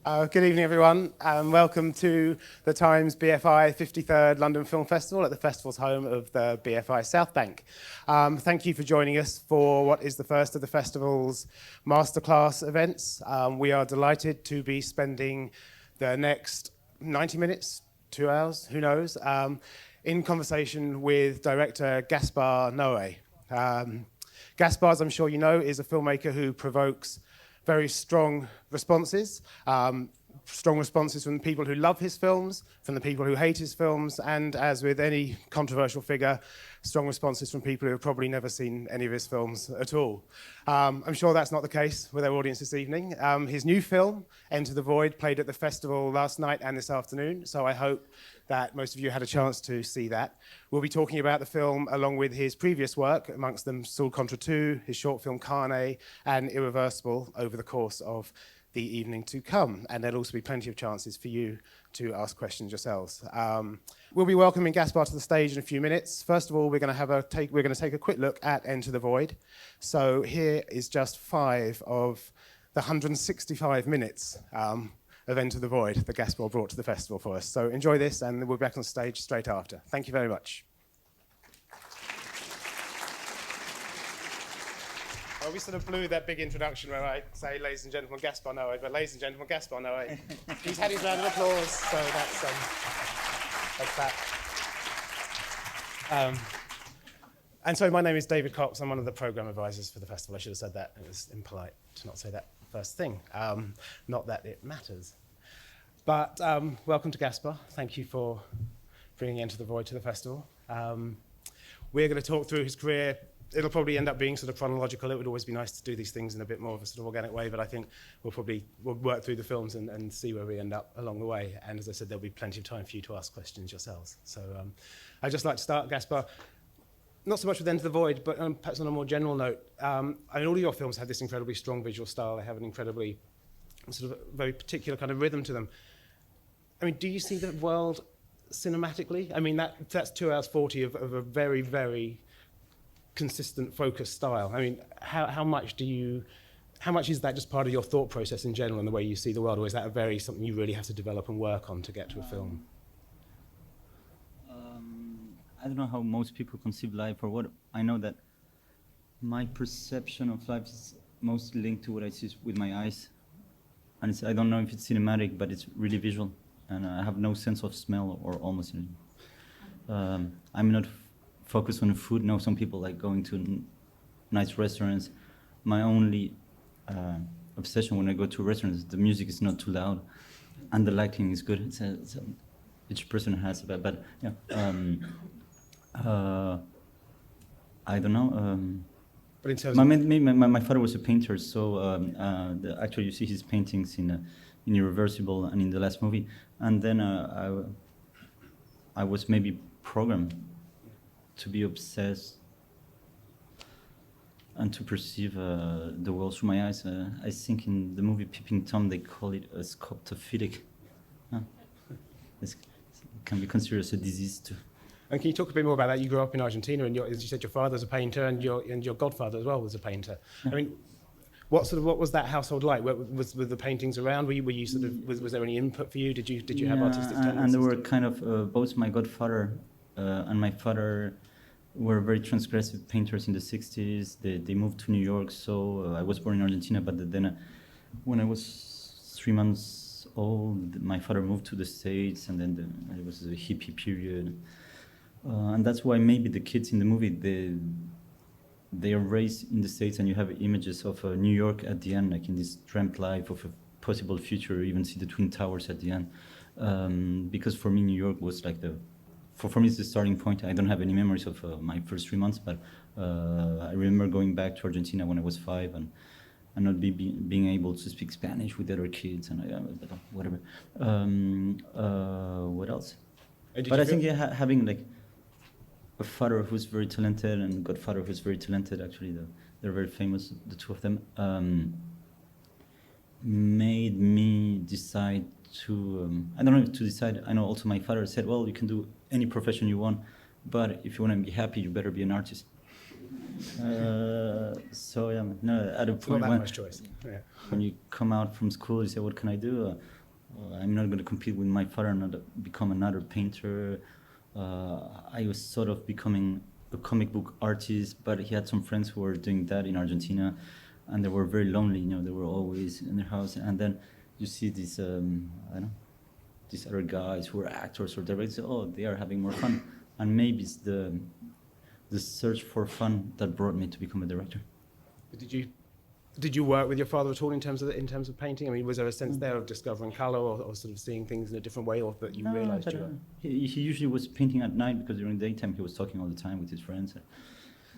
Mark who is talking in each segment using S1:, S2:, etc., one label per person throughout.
S1: Good evening, everyone, and welcome to the Times BFI 53rd London Film Festival at the festival's home of the BFI Southbank. Thank you for joining us for what is the first of the festival's Masterclass events. We are delighted to be spending the next 90 minutes, 2 hours, who knows, in conversation with director Gaspar Noé. Gaspar, as I'm sure you know, is a filmmaker who provokes very strong responses from the people who love his films, from the people who hate his films, and as with any controversial figure, strong responses from people who have probably never seen any of his films at all. I'm sure that's not the case with our audience this evening. His new film, Enter the Void, played at the festival last night and this afternoon, so I hope that most of you had a chance to see that. We'll be talking about the film along with his previous work, amongst them Sul Contra 2, his short film Carne, and Irreversible over the course of the evening to come. And there'll also be plenty of chances for you to ask questions yourselves. We'll be welcoming Gaspar to the stage in a few minutes. First of all, we're going to take a quick look at Enter the Void. So here is just 5 of the 165 minutes of Enter the Void that Gaspar brought to the festival for us. So enjoy this, and we'll be back on stage straight after. Thank you very much. Well, we sort of blew that big introduction where I say, ladies and gentlemen, Gaspar Noé, but ladies and gentlemen, Gaspar Noé. He's had his round of applause, so that's that. And so my name is David Cox. I'm one of the program advisors for the festival. I should have said that. It was impolite to not say that first thing. Not that it matters. But welcome to Gaspar. Thank you for bringing Enter the Void to the festival. We're going to talk through his career. It'll probably end up being sort of chronological. It would always be nice to do these things in a bit more of a sort of organic way, but I think we'll work through the films and see where we end up along the way. And as I said, there'll be plenty of time for you to ask questions yourselves. So I'd just like to start, Gaspar, not so much with Enter the Void, but perhaps on a more general note. I mean, all of your films have this incredibly strong visual style. They have an incredibly sort of very particular kind of rhythm to them. I mean, do you see the world cinematically? I mean, that's 2 hours 40 of a very, very consistent, focused style. I mean, how much is that just part of your thought process in general and the way you see the world, or is that something you really have to develop and work on to get to a film?
S2: I don't know how most people conceive life or what. I know that my perception of life is mostly linked to what I see with my eyes. And I don't know if it's cinematic, but it's really visual. And I have no sense of smell or almost anything. I'm not focused on food. No, some people like going to nice restaurants. My only obsession when I go to restaurants, the music is not too loud and the lighting is good. Each person has, but yeah. I don't know.
S1: But in terms
S2: my father was a painter, so actually you see his paintings in Irreversible and in the last movie. And then I was maybe programmed to be obsessed and to perceive the world through my eyes. I think in the movie Peeping Tom they call it a scoptophilic. It can be considered as a disease too.
S1: And can you talk a bit more about that? You grew up in Argentina, and as you said, your father's a painter, and your godfather as well was a painter. Yeah. I mean, what was that household like? Were the paintings around? Were you sort of was there any input for you? Did you have artistic tendencies?
S2: And there were kind of both my godfather and my father were very transgressive painters in the 60s. They moved to New York, so I was born in Argentina, but then when I was 3 months old, my father moved to the States, and then it was a hippie period. And that's why maybe the kids in the movie, they are raised in the States, and you have images of New York at the end, like in this dreamt life of a possible future. You even see the Twin Towers at the end. Because for me, New York was like for me, it's the starting point. I don't have any memories of my first 3 months, but I remember going back to Argentina when I was 5 and not being able to speak Spanish with other kids and whatever. What else? But I think having like a father who's very talented and a godfather who's very talented, actually they're very famous, the two of them, made me decide to, I don't know if to decide, I know also my father said, well, you can do any profession you want, but if you want to be happy, you better be an artist. So yeah, no, at a
S1: It's not
S2: point
S1: that
S2: when
S1: much choice. Yeah.
S2: when you come out from school, you say, "What can I do? I'm not going to compete with my father, not become another painter." I was sort of becoming a comic book artist, but he had some friends who were doing that in Argentina, and they were very lonely. You know, they were always in their house, and then you see these, I don't know, these other guys who are actors or directors. Oh, they are having more fun, and maybe it's the search for fun that brought me to become a director.
S1: Did you work with your father at all in terms of painting? I mean, was there a sense there of discovering color or sort of seeing things in a different way, or that you realized
S2: but,
S1: you were?
S2: he usually was painting at night because during the daytime he was talking all the time with his friends,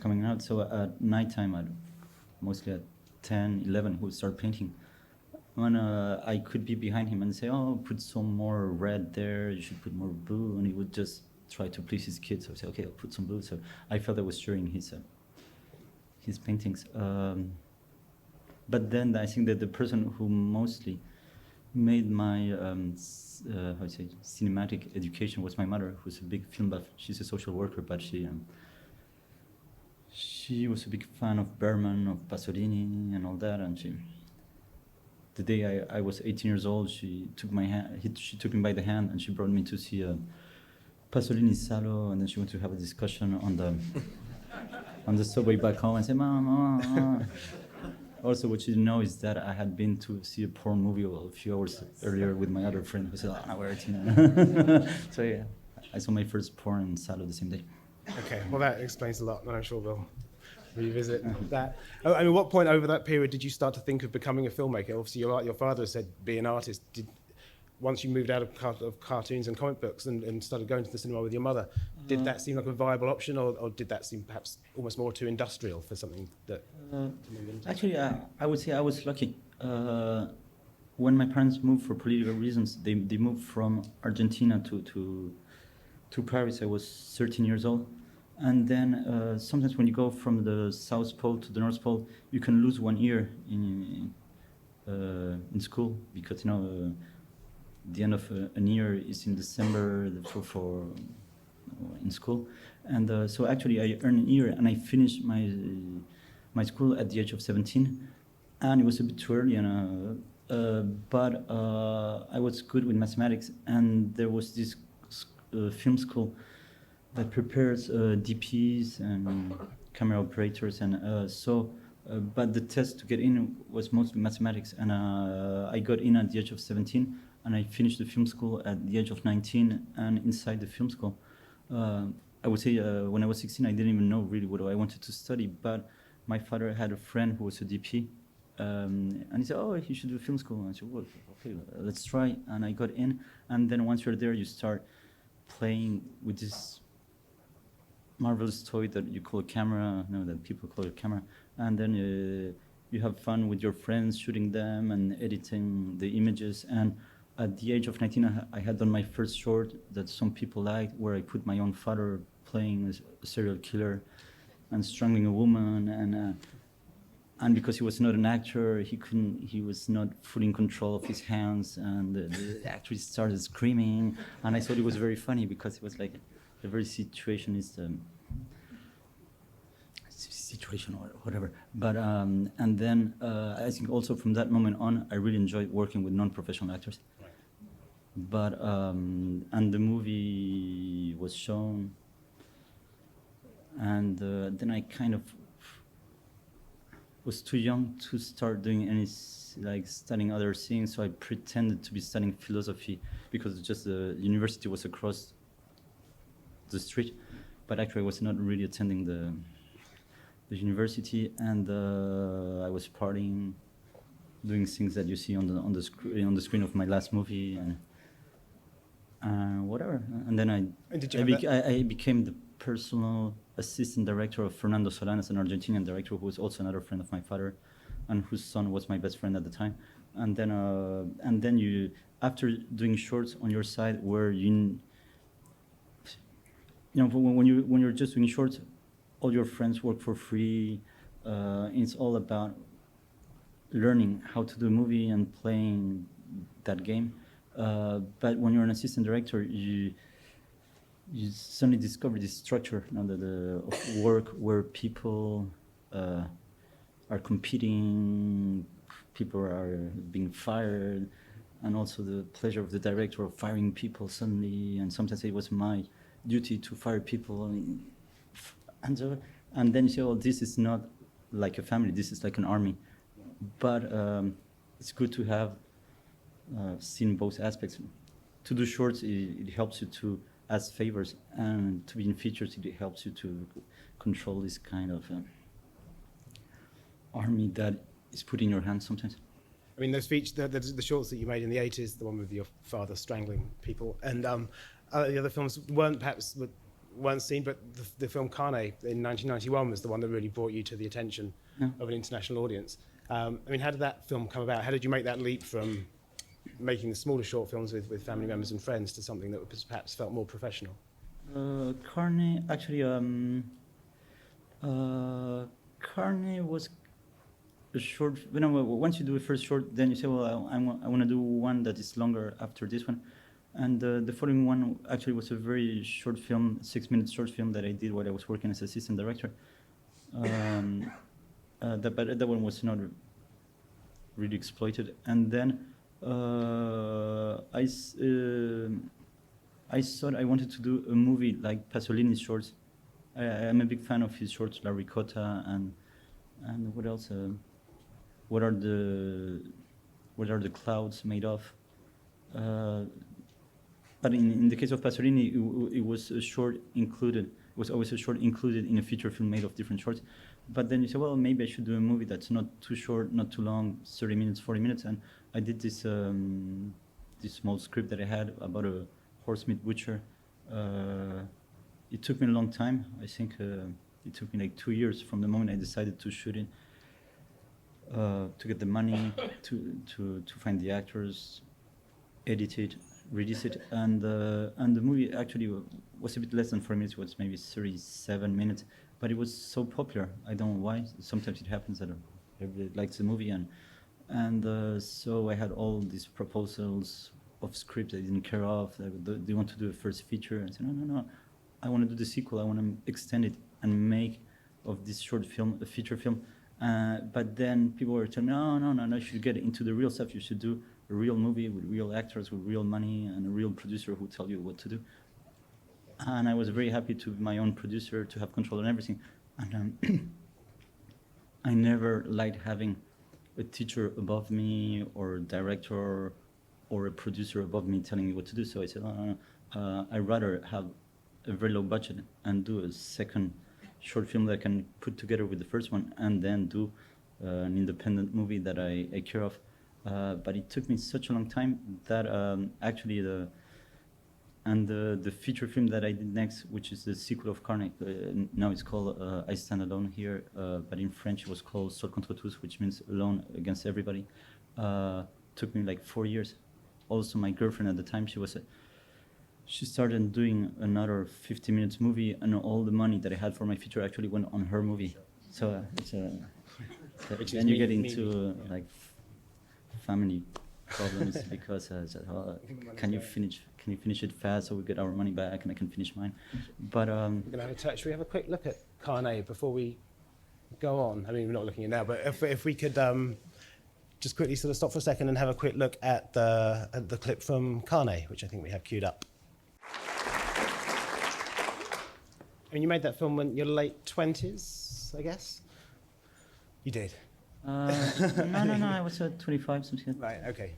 S2: coming out. So at nighttime, mostly at 10, 11, he would start painting. And I could be behind him and say, "Oh, put some more red there. You should put more blue," and he would just try to please his kids. So I say, "Okay, I'll put some blue." So I felt I was sharing his paintings. But then I think that the person who mostly made my how to say cinematic education was my mother, who's a big film buff. She's a social worker, but she was a big fan of Berman, of Pasolini, and all that. And the day I was 18 years old, she took my hand. She took me by the hand, and she brought me to see Pasolini's Salo, and then she went to have a discussion on the subway back home, and said, "Mama." Also, what you didn't know is that I had been to see a porn movie a few hours earlier with my other friend who said, "Oh, now we're 18." So yeah, I saw my first porn in Salo the same day.
S1: Okay, well that explains a lot, and I'm sure we'll revisit that. I mean, what point over that period did you start to think of becoming a filmmaker? Obviously, your father said be an artist. Once you moved out of cartoons and comic books and started going to the cinema with your mother, did that seem like a viable option, or did that seem perhaps almost more too industrial for something that to move into?
S2: Actually, I would say I was lucky. When my parents moved for political reasons, they moved from Argentina to Paris. I was 13 years old. And then sometimes when you go from the South Pole to the North Pole, you can lose 1 year in school because, the end of an year is in December for in school. And so actually I earned a year and I finished my school at the age of 17. And it was a bit too early, but I was good with mathematics, and there was this film school that prepares DPs and camera operators, and but the test to get in was mostly mathematics, and I got in at the age of 17, and I finished the film school at the age of 19, and inside the film school, I would say when I was 16, I didn't even know really what I wanted to study, but my father had a friend who was a DP, and he said, "Oh, you should do film school." And I said, "Well, okay, let's try." And I got in, and then once you're there, you start playing with this marvelous toy that you call a camera, that people call a camera, and then you have fun with your friends, shooting them and editing the images. And at the age of 19, I had done my first short that some people liked, where I put my own father playing a serial killer and strangling a woman, and because he was not an actor, he was not fully in control of his hands, and the actress started screaming, and I thought it was very funny because it was like a very situationist situation or whatever. But and then I think also from that moment on, I really enjoyed working with non-professional actors. Right. But and the movie was shown, and then I kind of was too young to start doing any studying other things, so I pretended to be studying philosophy because just the university was across the street, but actually I was not really attending the university, and I was partying, doing things that you see on the screen of my last movie, and whatever. And then I became the personal assistant director of Fernando Solanas, an Argentinian director who was also another friend of my father, and whose son was my best friend at the time. And then you, after doing shorts on your side, where when you're just doing shorts, all your friends work for free. It's all about learning how to do a movie and playing that game. But when you're an assistant director, you suddenly discover this structure, you know, of work where people are competing, people are being fired, and also the pleasure of the director of firing people suddenly. And sometimes it was my duty to fire people, and then you say, "Oh, this is not like a family. This is like an army." But it's good to have seen both aspects. To do shorts, it helps you to ask favors, and to be in features, it helps you to control this kind of army that is put in your hands sometimes.
S1: I mean, those the shorts that you made in the 80s, the one with your father strangling people, and the other films weren't seen, but the film Carne in 1991 was the one that really brought you to the attention of an international audience. I mean, how did that film come about? How did you make that leap from making the smaller short films with family members and friends to something that perhaps felt more professional?
S2: Carne, actually, Carne was a short. You know, once you do a first short, then you say, well, I want to do one that is longer after this one. And the following one actually was a very short film, 6-minute short film that I did while I was working as assistant director. But that one was not really exploited. And then I thought I wanted to do a movie like Pasolini's shorts. I'm a big fan of his shorts, La Ricotta, and what else? What are the clouds made of? But in the case of Pasolini, it was a short included. It was always a short included in a feature film made of different shorts. But then you say, well, maybe I should do a movie that's not too short, not too long, 30 minutes, 40 minutes. And I did this this small script that I had about a horse meat butcher. It took me a long time. I think it took me like 2 years from the moment I decided to shoot it, to get the money, to find the actors, edit it, release it, and the movie actually was a bit less than 4 minutes. It was maybe 37 minutes, but it was so popular. I don't know why. Sometimes it happens that everybody likes the movie, and so I had all these proposals of scripts I didn't care of. Do you want to do a first feature? I said, no. I want to do the sequel. I want to extend it and make of this short film a feature film. But then people were telling me, no, you should get into the real stuff. You should do a real movie with real actors, with real money, and a real producer who tell you what to do. And I was very happy to be my own producer, to have control on everything. And I never liked having a teacher above me, or a director, or a producer above me telling me what to do. So I said, I'd rather have a very low budget and do a second short film that I can put together with the first one, and then do an independent movie that I care of. But it took me such a long time that actually the feature film that I did next, which is the sequel of Carne, now it's called I Stand Alone here, but in French it was called Seul contre tous, which means alone against everybody. Took me like 4 years. Also, my girlfriend at the time, she started doing another 50 minutes movie, and all the money that I had for my feature actually went on her movie. So then you get into like family problems because can you finish it fast so we get our money back and I can finish mine. But
S1: we're gonna have a touch. Should we have a quick look at Carne before we go on? I mean, we're not looking at it now, but if we could just quickly sort of stop for a second and have a quick look at the clip from Carne, which I think we have queued up. I mean, you made that film in your late 20s, I guess? You did?
S2: No, I was 25, something.
S1: Right, okay.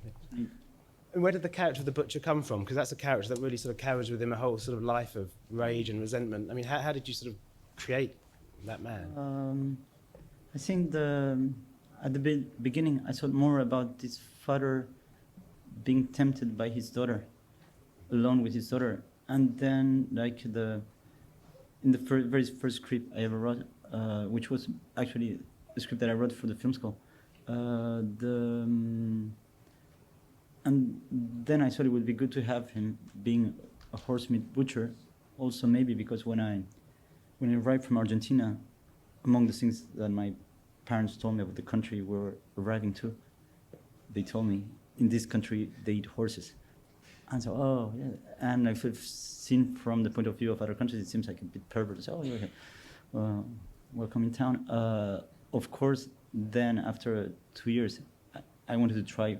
S1: And where did the character of the butcher come from? Because that's a character that really sort of carries with him a whole sort of life of rage and resentment. I mean, how did you sort of create that man?
S2: I think at the beginning, I thought more about this father being tempted by his daughter, alone with his daughter. And then, like, in the very first script I ever wrote, which was actually a script that I wrote for the film school, and then I thought it would be good to have him being a horse meat butcher. Also, maybe because when I arrived from Argentina, among the things that my parents told me about the country we were arriving to, they told me, in this country they eat horses. And so, oh, yeah. And if I've seen from the point of view of other countries, it seems like a bit perverted. So, oh, yeah, welcome in town. Of course, then after 2 years, I wanted to try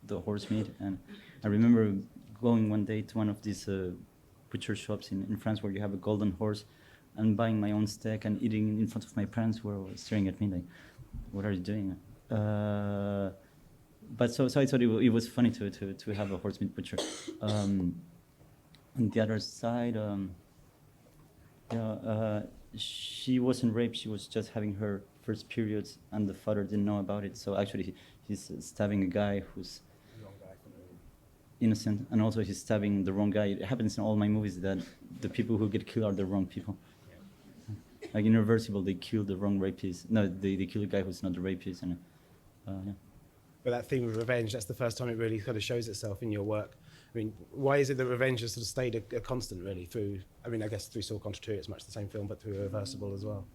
S2: the horse meat. And I remember going one day to one of these butcher shops in France where you have a golden horse and buying my own steak and eating in front of my parents who were staring at me like, what are you doing? But so I thought it was funny to have a horse meat butcher. On the other side, she wasn't raped. She was just having her first periods, and the father didn't know about it. So actually, he's stabbing a guy who's innocent, and also he's stabbing the wrong guy. It happens in all my movies that the people who get killed are the wrong people. Like in Irreversible, they kill the wrong rapist. No, they kill a guy who's not the rapist, and yeah.
S1: But that theme of revenge, that's the first time it really kind of shows itself in your work. I mean, why is it that revenge has sort of stayed a constant, really, through, I mean, I guess through Saw Contra 2, it's much the same film, but through Irreversible as well?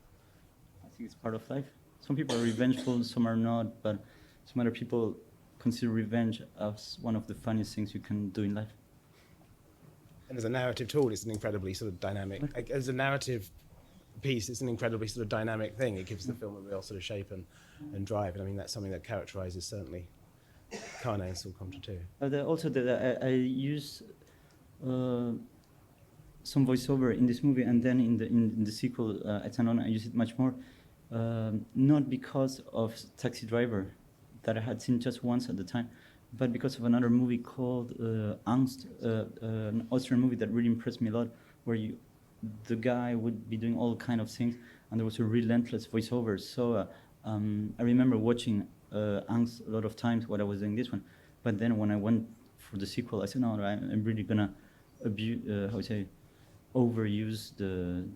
S2: I think it's part of life. Some people are revengeful, some are not, but some other people consider revenge as one of the funniest things you can do in life.
S1: And as a narrative tool, it's an incredibly sort of dynamic, as a narrative piece, it's an incredibly sort of dynamic thing. It gives the film a real sort of shape and drive. And I mean, that's something that characterizes certainly Carne and Saw Contra 2.
S2: I use some voiceover in this movie, and then in the sequel, at Anon, I use it much more. Not because of Taxi Driver, that I had seen just once at the time, but because of another movie called Angst, an Austrian movie that really impressed me a lot, where the guy would be doing all kind of things, and there was a relentless voiceover. So I remember watching Angst a lot of times while I was doing this one, but then when I went for the sequel, I said, no, I'm really gonna overuse the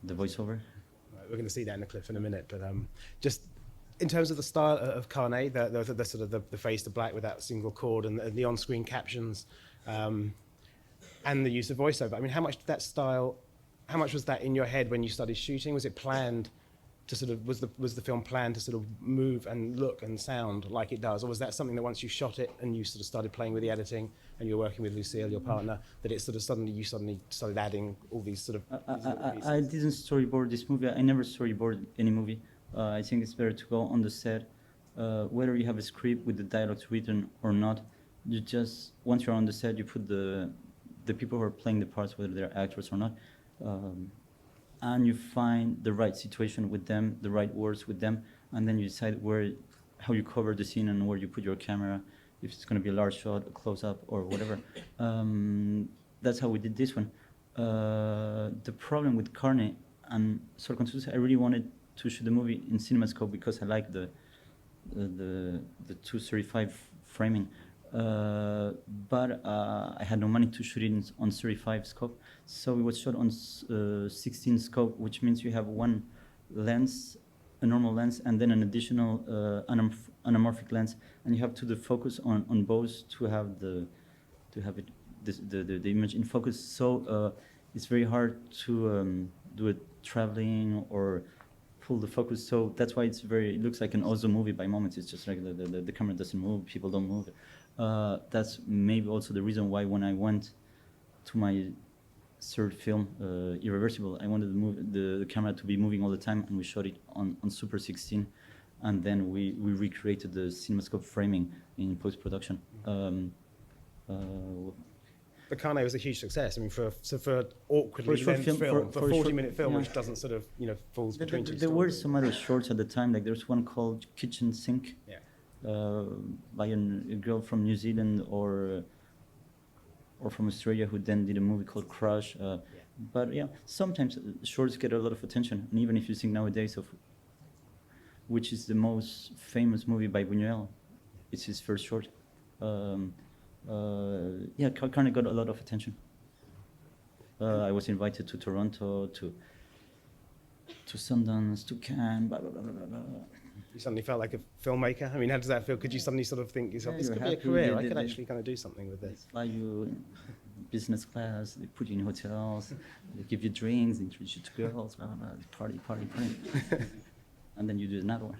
S2: voiceover.
S1: We're going to see that in the clip in a minute, but just in terms of the style of Carne, the sort of the face to black with that single chord and the on-screen captions, and the use of voiceover. I mean, how much was that in your head when you started shooting? Was it planned to sort of, was the film planned to sort of move and look and sound like it does, or was that something that once you shot it and you sort of started playing with the editing and you were working with Lucille, your partner, that it sort of suddenly started adding all these sort of pieces?
S2: I didn't storyboard this movie. I never storyboard any movie. I think it's better to go on the set, whether you have a script with the dialogues written or not. You just, once you're on the set, you put the people who are playing the parts, whether they're actors or not, and you find the right situation with them, the right words with them, and then you decide how you cover the scene and where you put your camera, if it's going to be a large shot, a close-up, or whatever. That's how we did this one. The problem with Carne and Saw Contra 2, I really wanted to shoot the movie in CinemaScope because I like the 235 framing. But I had no money to shoot it on 35 scope, so it was shot on 16 scope, which means you have one lens, a normal lens, and then an additional anamorphic lens, and you have to focus on both to have the image in focus. So it's very hard to do it traveling or pull the focus. So that's why it looks like an Ozo movie by moments. It's just like the camera doesn't move, people don't move. That's maybe also the reason why when I went to my third film, Irreversible, I wanted the camera to be moving all the time, and we shot it on Super 16, and then we recreated the CinemaScope framing in post-production.
S1: But Carne was a huge success. I mean, for awkwardly length film, for a 40-minute film, which doesn't sort of, falls between two stories.
S2: There were some other shorts at the time, like there's one called Kitchen Sink.
S1: Yeah.
S2: By a girl from New Zealand or from Australia who then did a movie called Crush. But yeah, sometimes shorts get a lot of attention, and even if you think nowadays of which is the most famous movie by Buñuel, it's his first short. Carne got a lot of attention. I was invited to Toronto, to Sundance, to Cannes, blah, blah, blah, blah, blah.
S1: You suddenly felt like a filmmaker? I mean, how does that feel? Could you suddenly sort of think yourself, this could be a career, I could actually kind of do something with this?
S2: They fly you in business class, they put you in hotels, they give you drinks, they introduce you to girls, blah, blah, blah, party. And then you do another one.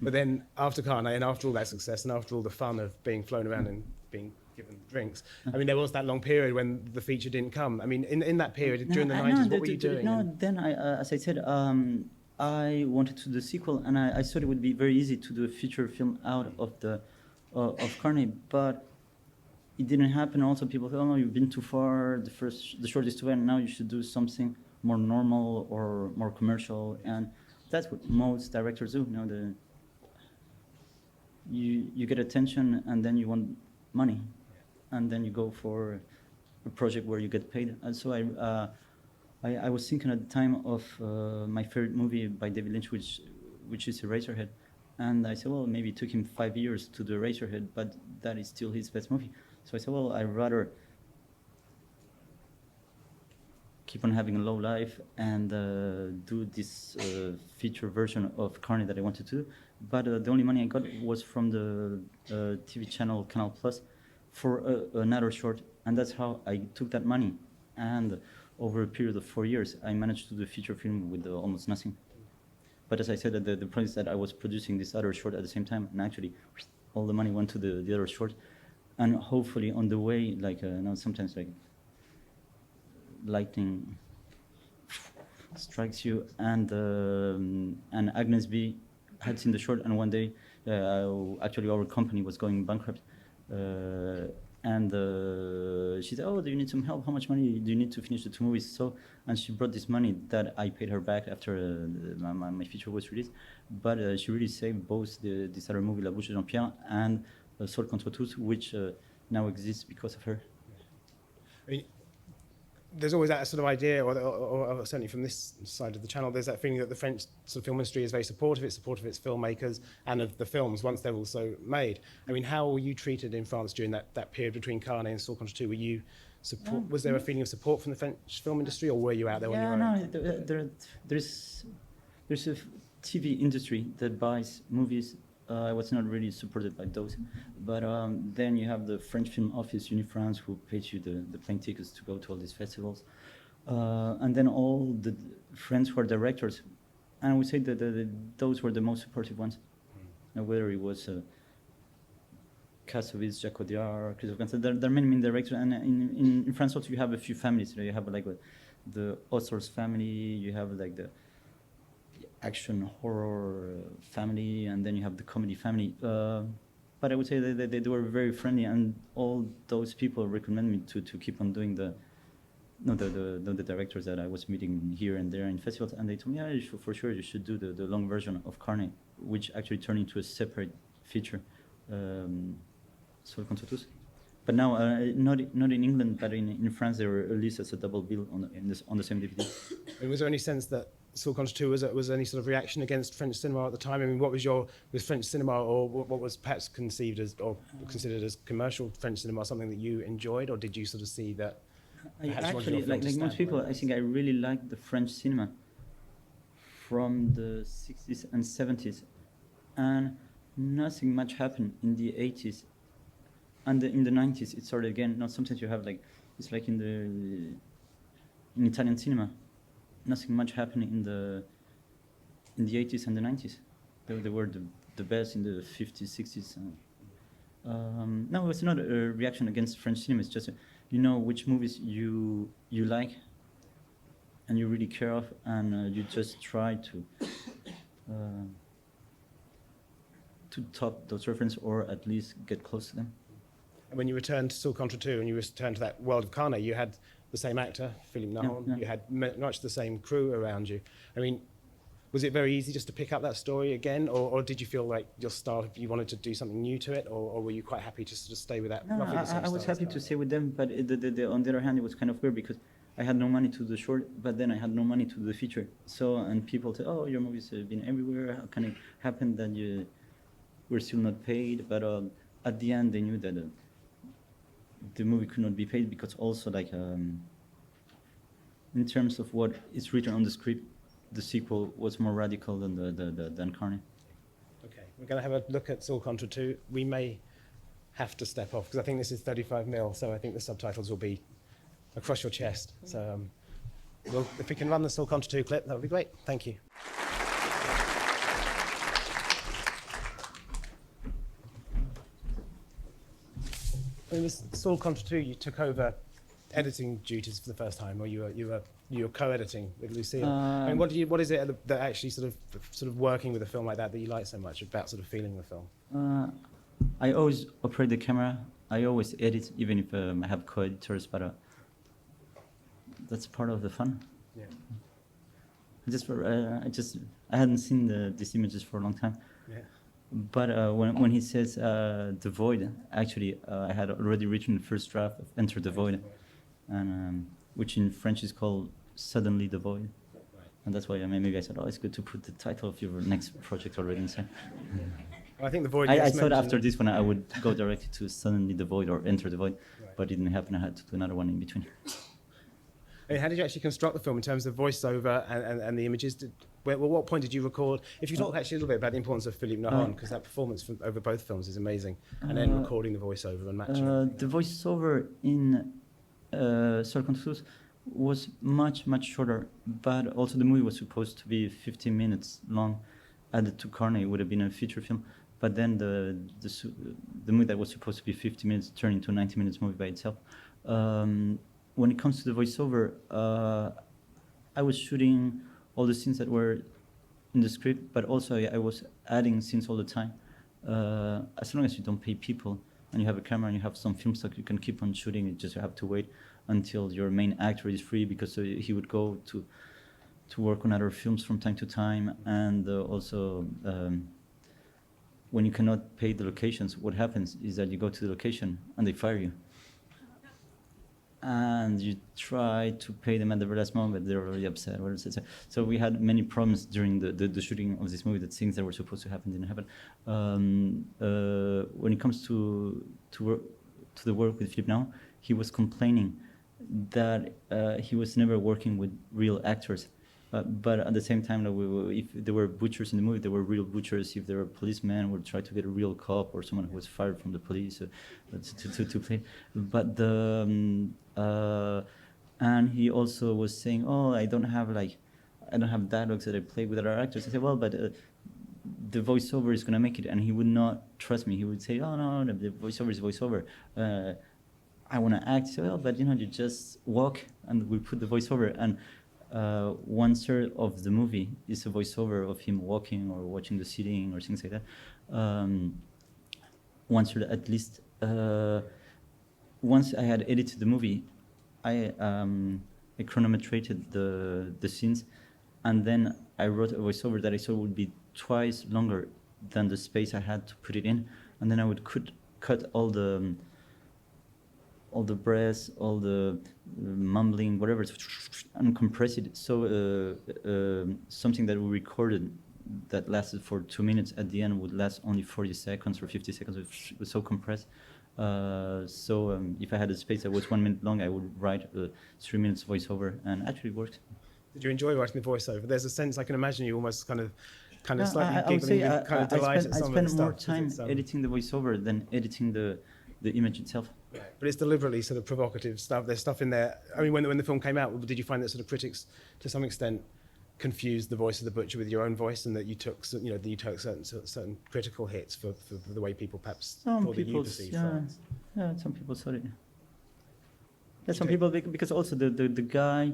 S1: But then after Carne and after all that success and after all the fun of being flown around and being give them drinks. I mean, there was that long period when the feature didn't come. I mean, in that period, during the 90s, what were you doing?
S2: Then as I said, I wanted to do the sequel, and I thought it would be very easy to do a feature film out of the of Carney, but it didn't happen. Also, people thought, oh no, you've been too far. The short is too end. Now you should do something more normal or more commercial, and that's what most directors do. You get attention, and then you want money, and then you go for a project where you get paid. And so I was thinking at the time of my favorite movie by David Lynch, which is Eraserhead, and I said, well, maybe it took him 5 years to do Eraserhead, but that is still his best movie. So I said, well, I'd rather keep on having a low life and do this feature version of Carney that I wanted to do. But the only money I got was from the TV channel Canal Plus for another short, and that's how I took that money. And over a period of 4 years, I managed to do a feature film with almost nothing. But as I said, the point is that I was producing this other short at the same time, and actually all the money went to the other short. And hopefully on the way, like sometimes like lightning strikes you, and Agnes B had seen the short, and one day actually our company was going bankrupt, and she said, oh, do you need some help? How much money do you need to finish the 2 movies? So, and she brought this money that I paid her back after my feature was released, but she really saved both this other movie La Bouche de Jean-Pierre and Sol contre tous, which now exists because of her.
S1: I mean, there's always that sort of idea, or certainly from this side of the channel, there's that feeling that the French sort of film industry is very supportive. It's supportive of its filmmakers and of the films once they're also made. I mean, how were you treated in France during that period between Carney and Sol contre tous? Were you was there a feeling of support from the French film industry, or were you out there on your own?
S2: No, there's a TV industry that buys movies. I was not really supported by those, but then you have the French Film Office, Unifrance, who pays you the plane tickets to go to all these festivals, and then all the friends who are directors, and I would say that those were the most supportive ones. Whether it was Kassovitz, Jacques Audiard, Christophe Gans, there are many directors, and in France also you have a few families. You have like the Authors family, you have like the action horror family, and then you have the comedy family. But I would say that they were very friendly, and all those people recommend me to keep on doing the directors that I was meeting here and there in festivals, and they told me, yeah, for sure you should do the long version of Carney, which actually turned into a separate feature, Sol contre tous. But now, not in England, but in France, they were released as a double bill on the same DVD.
S1: And was there any sense that Sol contre tous was any sort of reaction against French cinema at the time? I mean, what was with French cinema, or what was perhaps conceived as or considered as commercial French cinema, something that you enjoyed, or did you sort of see that?
S2: I actually, like most people, I think I really liked the French cinema from the 60s and 70s, and nothing much happened in the 80s. And in the 90s, it started again. Now, sometimes you have it's like in Italian cinema, nothing much happened in the 80s and the 90s. They were the best in the 50s, 60s. No, it's not a reaction against French cinema. It's just which movies you like and you really care of, and you just try to top those references, or at least get close to them.
S1: And when you returned to Sol contre tous and you returned to that world of Carney, you had the same actor, Philippe Nahon.
S2: Yeah.
S1: You had much the same crew around you. I mean, was it very easy just to pick up that story again, or did you feel like your style, you wanted to do something new to it, or were you quite happy to sort of stay with that?
S2: No, I was happy to stay with them, but on the other hand, it was kind of weird because I had no money to do the short, but then I had no money to do the feature. So, and people say, oh, your movies have been everywhere. How can it happen that you were still not paid? But at the end, they knew that the movie could not be paid because also in terms of what is written on the script, the sequel was more radical than Carney.
S1: Okay, we're going to have a look at Sol contre tous. We may have to step off because I think this is 35mm, so I think the subtitles will be across your chest. So if we can run the Sol contre tous clip, that would be great. Thank you. mean, was Saul Contretout, you took over editing duties for the first time, or you were co-editing with Lucille. I mean, what is it that actually sort of working with a film like that you like so much about sort of feeling the film?
S2: I always operate the camera. I always edit, even if I have co-editors, but that's part of the fun.
S1: Yeah.
S2: I hadn't seen these images for a long time.
S1: Yeah.
S2: But when he says the void, actually, I had already written the first draft of Enter the Void, and which in French is called Suddenly the Void.
S1: Right.
S2: And that's why maybe I said, oh, it's good to put the title of your next project already inside.
S1: Well, I think the void.
S2: I thought after this one I would go directly to Suddenly the Void or Enter the Void,
S1: Right.
S2: but it didn't happen. I had to do another one in between.
S1: I mean, how did you actually construct the film in terms of voiceover and the images? What point did you record? If you talk actually a little bit about the importance of Philippe Nahon, because that performance over both films is amazing, and then recording the voiceover and matching it.
S2: The voiceover in Saul Contretout was much shorter, but also the movie was supposed to be 15 minutes long. Added to Carney, it would have been a feature film, but then the movie that was supposed to be 50 minutes turned into a 90 minutes movie by itself. When it comes to the voiceover, I was shooting all the scenes that were in the script, but also I was adding scenes all the time. As long as you don't pay people and you have a camera and you have some film stock, you can keep on shooting. You just have to wait until your main actor is free, because he would go to work on other films from time to time. And also, when you cannot pay the locations, what happens is that you go to the location and they fire you. And you try to pay them at the very last moment, but they're already upset. So we had many problems during the shooting of this movie, that things that were supposed to happen didn't happen. When it comes to the work with Philippe Nahon, he was complaining that he was never working with real actors. But at the same time, if there were butchers in the movie, there were real butchers. If there were policemen, we'd try to get a real cop or someone who was fired from the police to play. But and he also was saying, "Oh, I don't have dialogues that I play with other actors." I said, "Well, but the voiceover is going to make it," and he would not trust me. He would say, "Oh no, the voiceover is voiceover. I want to act." So, well, but you just walk, and we put the voiceover and. 1/3 of the movie is a voiceover of him walking or watching the ceiling or things like that. 1/3 at least. Once I had edited the movie, I chronometrated the scenes, and then I wrote a voiceover that I thought would be twice longer than the space I had to put it in, and then I would cut all the breaths, all the mumbling, whatever, and compress it. So something that we recorded that lasted for 2 minutes at the end would last only 40 seconds or 50 seconds. It was so compressed. If I had a space that was 1 minute long, I would write 3 minutes voiceover, and actually it worked.
S1: Did you enjoy writing the voiceover? There's a sense I can imagine you almost kind of slightly
S2: I would say
S1: giggling with kind of delight at some of the stuff.
S2: I spent more time editing the voiceover than editing the image itself.
S1: Right. But it's deliberately sort of provocative stuff. There's stuff in there. I mean, when the film came out, did you find that sort of critics, to some extent, confused the voice of the butcher with your own voice, and that you took certain critical hits for the way people perhaps thought that you perceived France?
S2: Yeah, some people thought it. Yeah, some people, because also the guy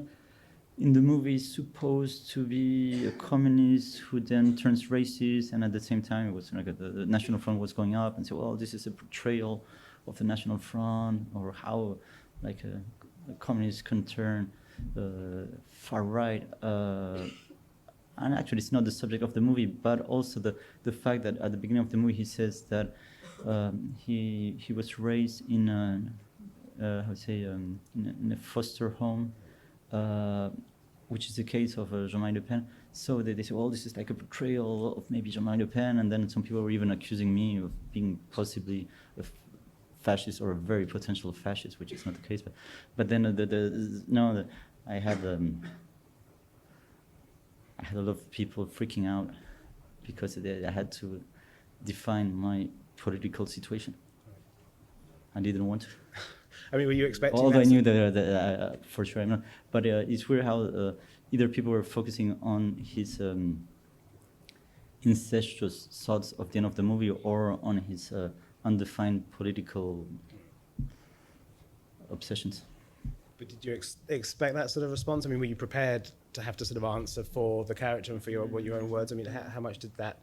S2: in the movie is supposed to be a communist who then turns racist, and at the same time it was like the National Front was going up, and so, well, this is a portrayal of the National Front, or how like a communist can turn far right. And actually it's not the subject of the movie, but also the fact that at the beginning of the movie he says that he was raised in in a foster home, which is the case of Jean-Marie Le Pen. So they say, well, this is like a portrayal of maybe Jean-Marie Le Pen, and then some people were even accusing me of being possibly a fascist or a very potential fascist, which is not the case. But then I had a lot of people freaking out because I had to define my political situation. I didn't want to.
S1: I mean, were you expecting?
S2: Although I knew that for sure I'm not. But it's weird how either people were focusing on his incestuous thoughts of the end of the movie, or on his undefined political obsessions.
S1: But did you expect that sort of response? I mean, were you prepared to have to sort of answer for the character and for your own words? I mean, how much did that?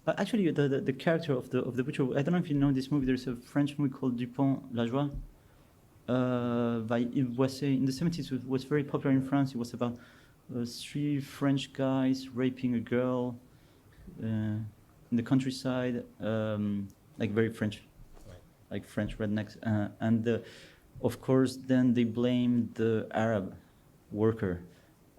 S2: Actually, the character of the butcher. I don't know if you know this movie. There's a French movie called Dupont La Joie. By Yves Boisset in the 70s. It was very popular in France. It was about 3 French guys raping a girl in the countryside, like very French, like French rednecks, and of course then they blamed the Arab worker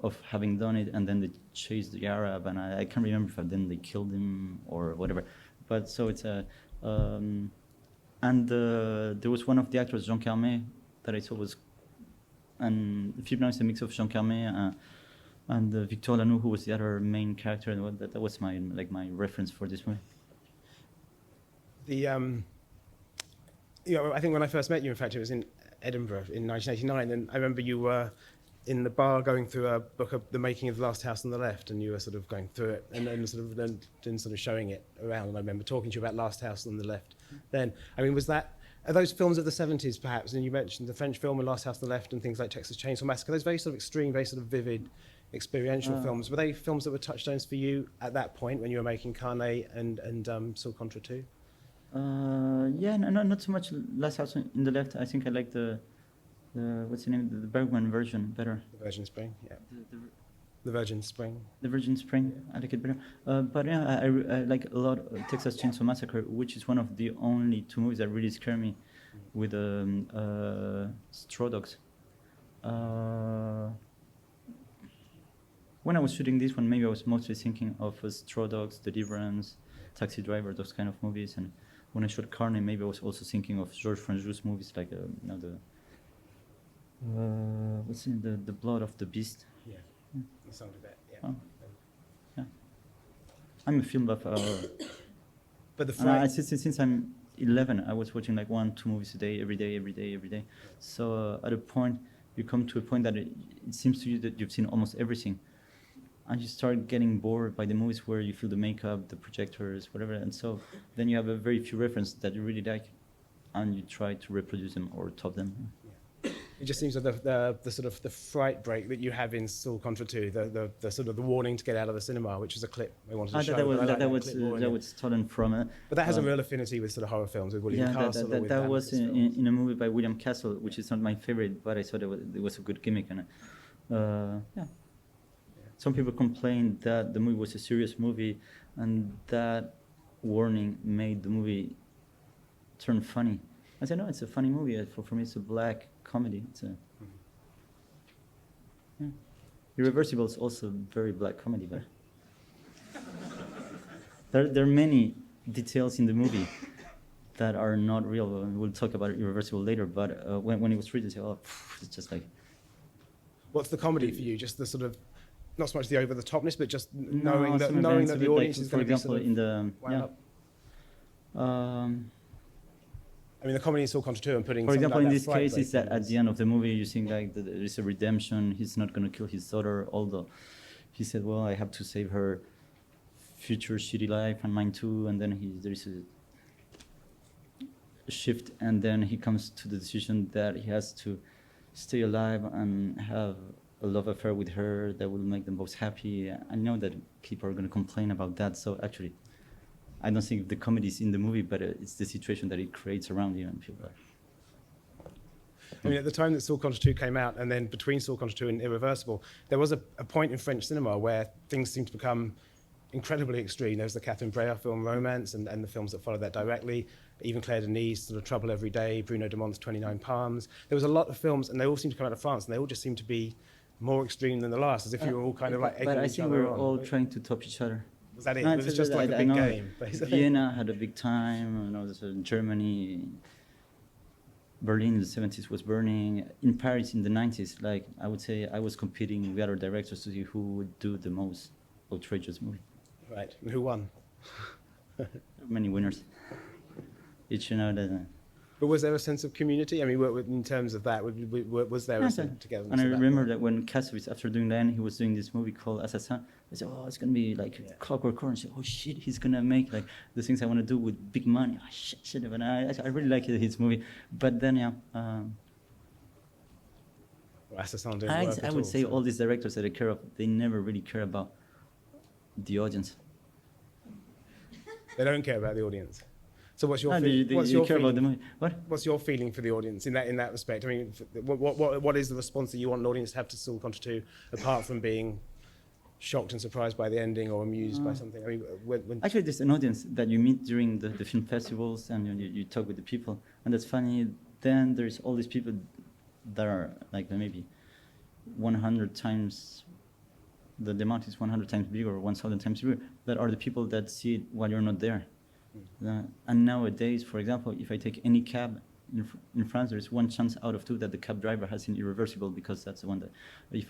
S2: of having done it, and then they chased the Arab, and I can't remember if then they killed him or whatever. But so it's a and there was one of the actors, Jean Carmet, that I saw was, and the film now is a mix of Jean Carmet and Victor Lanoux, who was the other main character, and that was my reference for this movie.
S1: I think when I first met you, in fact, it was in Edinburgh in 1989, and I remember you were in the bar going through a book of The Making of the Last House on the Left, and you were sort of going through it and then sort of showing it around. And I remember talking to you about Last House on the Left. Then, I mean, are those films of the 70s perhaps? And you mentioned the French film and Last House on the Left and things like Texas Chainsaw Massacre. Those very sort of extreme, very sort of vivid, experiential films. Were they films that were touchstones for you at that point when you were making Carnet and Saul Contra 2?
S2: Yeah, no, not so much Last House on the Left. I think I like the what's the name? The Bergman version better.
S1: The Virgin Spring, yeah. The Virgin Spring.
S2: The Virgin Spring, yeah. I like it better. But yeah, I like a lot Texas Chainsaw Massacre, which is one of the only 2 movies that really scare me, with straw dogs. When I was shooting this one, maybe I was mostly thinking of Straw Dogs, Deliverance, Taxi Driver, those kind of movies. And when I shot Carney, maybe I was also thinking of Georges Franju's movies, like what's in the Blood of the Beast.
S1: Yeah, the sound of that. Yeah.
S2: Oh. Yeah. I'm a film buff.
S1: But the
S2: since I'm 11, I was watching like 1-2 movies a day, every day. So at a point, you come to a point that it seems to you that you've seen almost everything. And you start getting bored by the movies where you feel the makeup, the projectors, whatever. And so then you have a very few references that you really like, and you try to reproduce them or top them.
S1: It just seems like the sort of the fright break that you have in Saul Contra 2, the sort of the warning to get out of the cinema, which is a clip I wanted to show.
S2: That was stolen from.
S1: But that has a real affinity with sort of horror films, with William Castle.
S2: That was in a movie by William Castle, which is not my favorite, but I thought it was a good gimmick. And yeah. Some people complained that the movie was a serious movie, and that warning made the movie turn funny. I said, no, it's a funny movie. For me, it's a black comedy. It's yeah. Irreversible is also a very black comedy, but there are many details in the movie that are not real. We'll talk about Irreversible later, but when it was written, I said, oh, it's just like...
S1: What's the comedy for you? Just the sort of, not so much the over-the-topness, but just knowing that the audience is going to be sort of...
S2: For example, in the...
S1: I mean, the comedy in Saul Contra 2 and putting...
S2: For example, in this case, it's that at the end of the movie, you think like there is a redemption. He's not going to kill his daughter, although he said, well, I have to save her future shitty life and mine too. And then there is a shift, and then he comes to the decision that he has to stay alive and have a love affair with her that will make them both happy. I know that people are going to complain about that, so actually... I don't think the comedy is in the movie, but it's the situation that it creates around you and people.
S1: I mean, at the time that Saul Contra 2 came out, and then between Saul Contra 2 and Irreversible, there was a point in French cinema where things seemed to become incredibly extreme. There was the Catherine Breillat film Romance, and the films that followed that directly. Even Claire Denis, sort of Trouble Every Day, Bruno Dumont's 29 Palms. There was a lot of films, and they all seemed to come out of France, and they all just seemed to be more extreme than the last, as if you were all kind of like egging each other on.
S2: But I think we were all trying to top each other.
S1: Was that it? No, was it just like a big game? Basically?
S2: Vienna had a big time. You know, Germany, Berlin in the 70s was burning. In Paris in the 90s, like I would say, I was competing with other directors to see who would do the most outrageous movie.
S1: Right. And who won?
S2: Many winners. Each, you know,
S1: But was there a sense of community? I mean, in terms of that, was there a sense of togetherness?
S2: And I remember that when Kassovitz, after doing that, he was doing this movie called Assassin. I said, oh, it's going to be like Clockwork Orange. I said, oh, shit, he's going to make like the things I want to do with big money. Oh, shit. And I really liked his movie. But then,
S1: Well, that's the sound didn't work
S2: I
S1: at
S2: would
S1: all,
S2: say
S1: so-
S2: all these directors that I care of, they never really care about the audience.
S1: They don't care about the audience. So what's your
S2: No,
S1: what's
S2: they
S1: your
S2: care about the
S1: feeling?
S2: movie. What?
S1: What's your feeling for the audience in that respect? I mean, what is the response that you want an audience to have to still Contra 2, apart from being shocked and surprised by the ending or amused by something? I mean, when
S2: Actually, there's an audience that you meet during the film festivals, and you talk with the people, and that's funny. Then there's all these people that are like maybe 100 times, the amount is 100 times bigger or 1,000 times bigger, that are the people that see it while you're not there. And nowadays, for example, if I take any cab in France, there's one chance out of two that the cab driver has an irreversible, because that's the one that if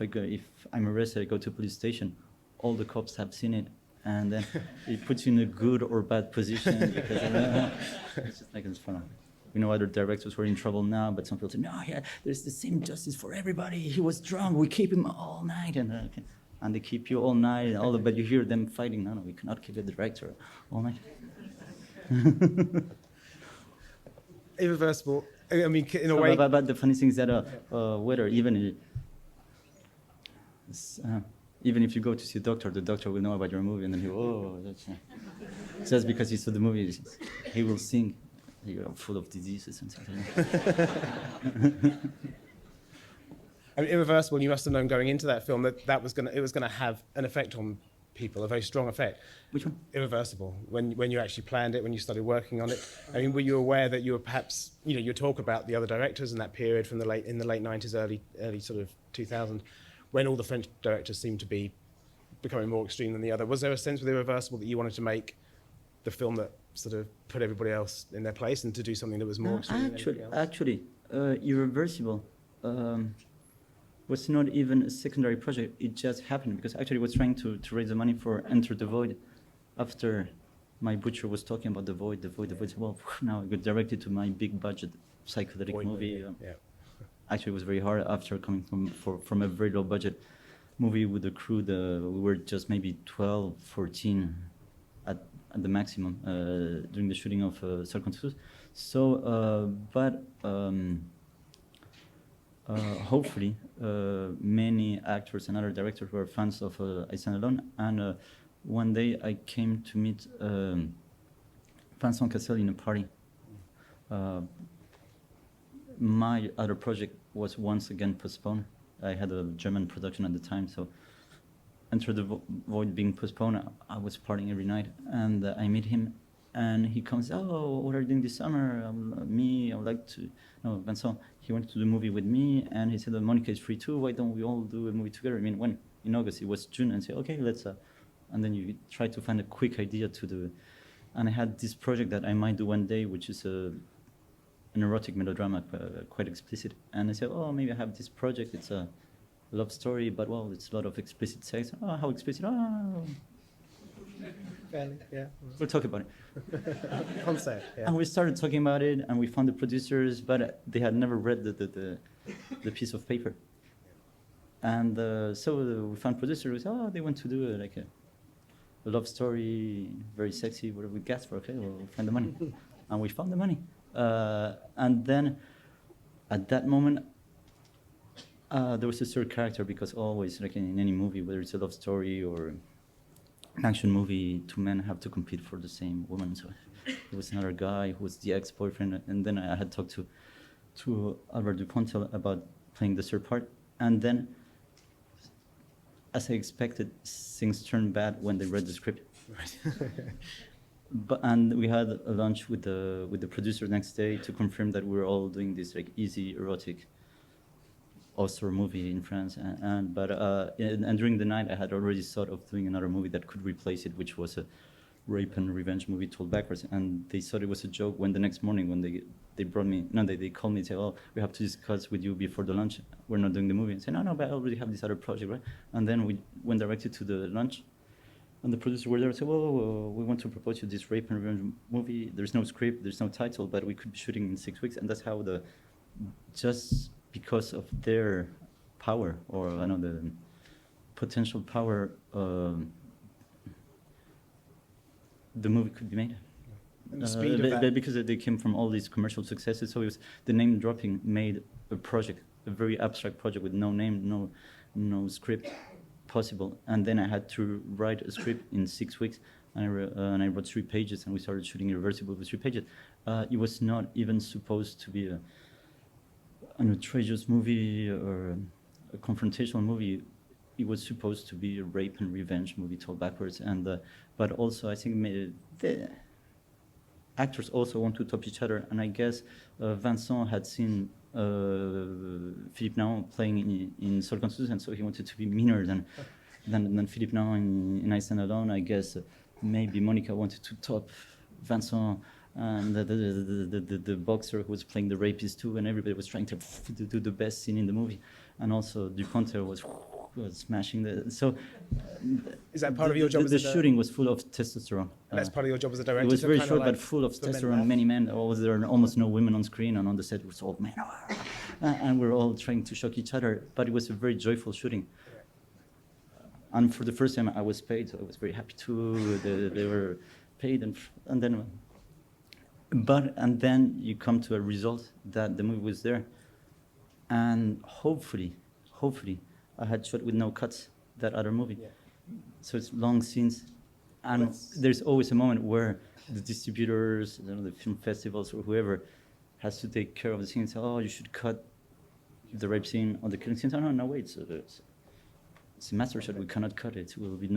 S2: I'm arrested, I go to a police station, all the cops have seen it, and then it puts you in a good or bad position, because it's just like it's fun. We know other directors who are in trouble now, but some people say, no, yeah, there's the same justice for everybody. He was drunk, we keep him all night, and they keep you all night, but you hear them fighting. No, we cannot keep the director all night.
S1: irreversible, I mean, in a way.
S2: But the funny thing is that whether even if you go to see a doctor, the doctor will know about your movie, and then he will, that's just because he saw the movie, he will think you're full of diseases and something like that.
S1: I mean, irreversible. You must have known going into that film that it was gonna have an effect on people, a very strong effect.
S2: Which one?
S1: Irreversible. When you actually planned it, when you started working on it, I mean, were you aware that you were perhaps, you talk about the other directors in that period from the late 90s, early sort of 2000, when all the French directors seemed to be becoming more extreme than the other. Was there a sense with Irreversible that you wanted to make the film that sort of put everybody else in their place and to do something that was more extreme than anything else?
S2: Actually, Irreversible was not even a secondary project. It just happened because actually I was trying to raise the money for Enter the Void after my butcher was talking about the void. Well, now I got directed to my big budget psychedelic
S1: Void
S2: movie.
S1: Yeah.
S2: Actually, it was very hard after coming from a very low budget movie with the crew. We were just maybe 12, 14 at the maximum during the shooting of Circumstances. So, hopefully, many actors and other directors were fans of I Stand Alone. And one day I came to meet Vincent Cassel in a party. My other project was once again postponed. I had a German production at the time, so Enter the Void being postponed, I was partying every night, and I meet him, and he comes, oh, what are you doing this summer? I would like to, no, Vincent, he wanted to do a movie with me, and he said, Monica is free too, why don't we all do a movie together? I mean, when, in August, it was June, and say, okay, let's, and then you try to find a quick idea to do, and I had this project that I might do one day, which is an erotic melodrama, quite explicit, and I said, oh, maybe I have this project, it's a love story, but well, it's a lot of explicit sex. Oh, how explicit? Oh.
S1: Fairly, yeah.
S2: We'll talk about it.
S1: Concept, yeah.
S2: And we started talking about it, and we found the producers, but they had never read the piece of paper. And so we found producers who said, oh, they want to do a love story, very sexy, whatever we Gaspar, okay, we'll find the money. And we found the money. And then at that moment, there was a third character, because always, like in any movie, whether it's a love story or an action movie, two men have to compete for the same woman. So there was another guy who was the ex-boyfriend, and then I had talked to Albert Dupontel about playing the third part. And then, as I expected, things turned bad when they read the script.
S1: Right.
S2: And we had a lunch with the producer next day to confirm that we were all doing this like easy erotic Oscar movie in France, and during the night I had already thought of doing another movie that could replace it, which was a rape and revenge movie told backwards. And they thought it was a joke when the next morning when they brought me, they called me and said, oh, we have to discuss with you before the lunch. We're not doing the movie. I said, no, but I already have this other project, right? And then we went directed to the lunch, and the producers were there and said, oh, we want to propose you this rape and revenge movie. There's no script, there's no title, but we could be shooting in 6 weeks. And that's how just because of their power, or the potential power, the movie could be made.
S1: And the speed of that.
S2: Because they came from all these commercial successes, so it was the name dropping made a project a very abstract project with no name, no script possible. And then I had to write a script in 6 weeks, and I wrote 3 pages, and we started shooting Irreversible with 3 pages. It was not even supposed to be an outrageous movie or a confrontational movie. It was supposed to be a rape and revenge movie told backwards, and but also I think the actors also want to top each other, and I guess Vincent had seen Philippe Naon playing in Sol Consus, and so he wanted to be meaner than Philippe Naon in I Stand Alone. I guess maybe Monica wanted to top Vincent, and the boxer who was playing the rapist too, and everybody was trying to do the best scene in the movie, and also Dupontel was smashing the. So
S1: is that part of your job?
S2: The shooting was full of testosterone.
S1: And that's part of your job as a director.
S2: It was very short, but full of testosterone. Many men. There were almost no women on screen, and on the set it was all men, and we're all trying to shock each other. But it was a very joyful shooting. And for the first time, I was paid, so I was very happy too. They were paid, and then you come to a result that the movie was there, and hopefully, I had shot with no cuts that other movie. Yeah. So it's long scenes, and there's always a moment where the distributors, the film festivals, or whoever has to take care of the scene. So, you should cut the rape scene or the killing scene. No, wait. It's a master shot. We cannot cut it. It will be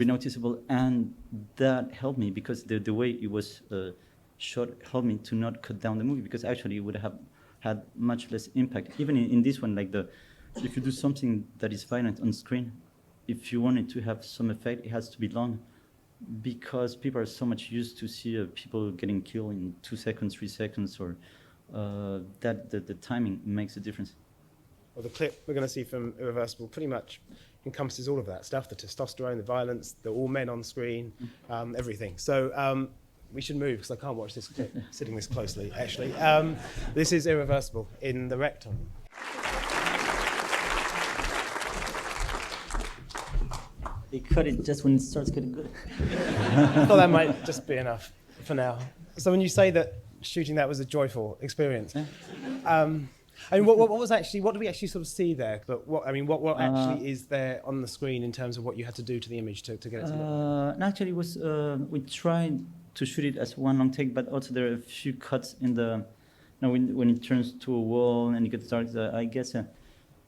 S2: noticeable, and that helped me because the way it was shot helped me to not cut down the movie, because actually it would have had much less impact. Even in this one, like if you do something that is violent on screen, if you want it to have some effect, it has to be long, because people are so much used to see people getting killed in 2 seconds, 3 seconds, or that the timing makes a difference.
S1: Well, the clip we're going to see from Irreversible pretty much encompasses all of that stuff: the testosterone, the violence, the all men on screen, everything. So we should move, because I can't watch this clip sitting this closely, actually. This is Irreversible in the Rectum.
S2: They cut it just when it starts getting good.
S1: I thought that might just be enough for now. So when you say that shooting that was a joyful experience, I mean, what do we actually sort of see there? But what actually is there on the screen in terms of what you had to do to the image to get it to look?
S2: Actually, it was we tried to shoot it as one long take, but also there are a few cuts in the. Now, when it turns to a wall and it gets dark, I guess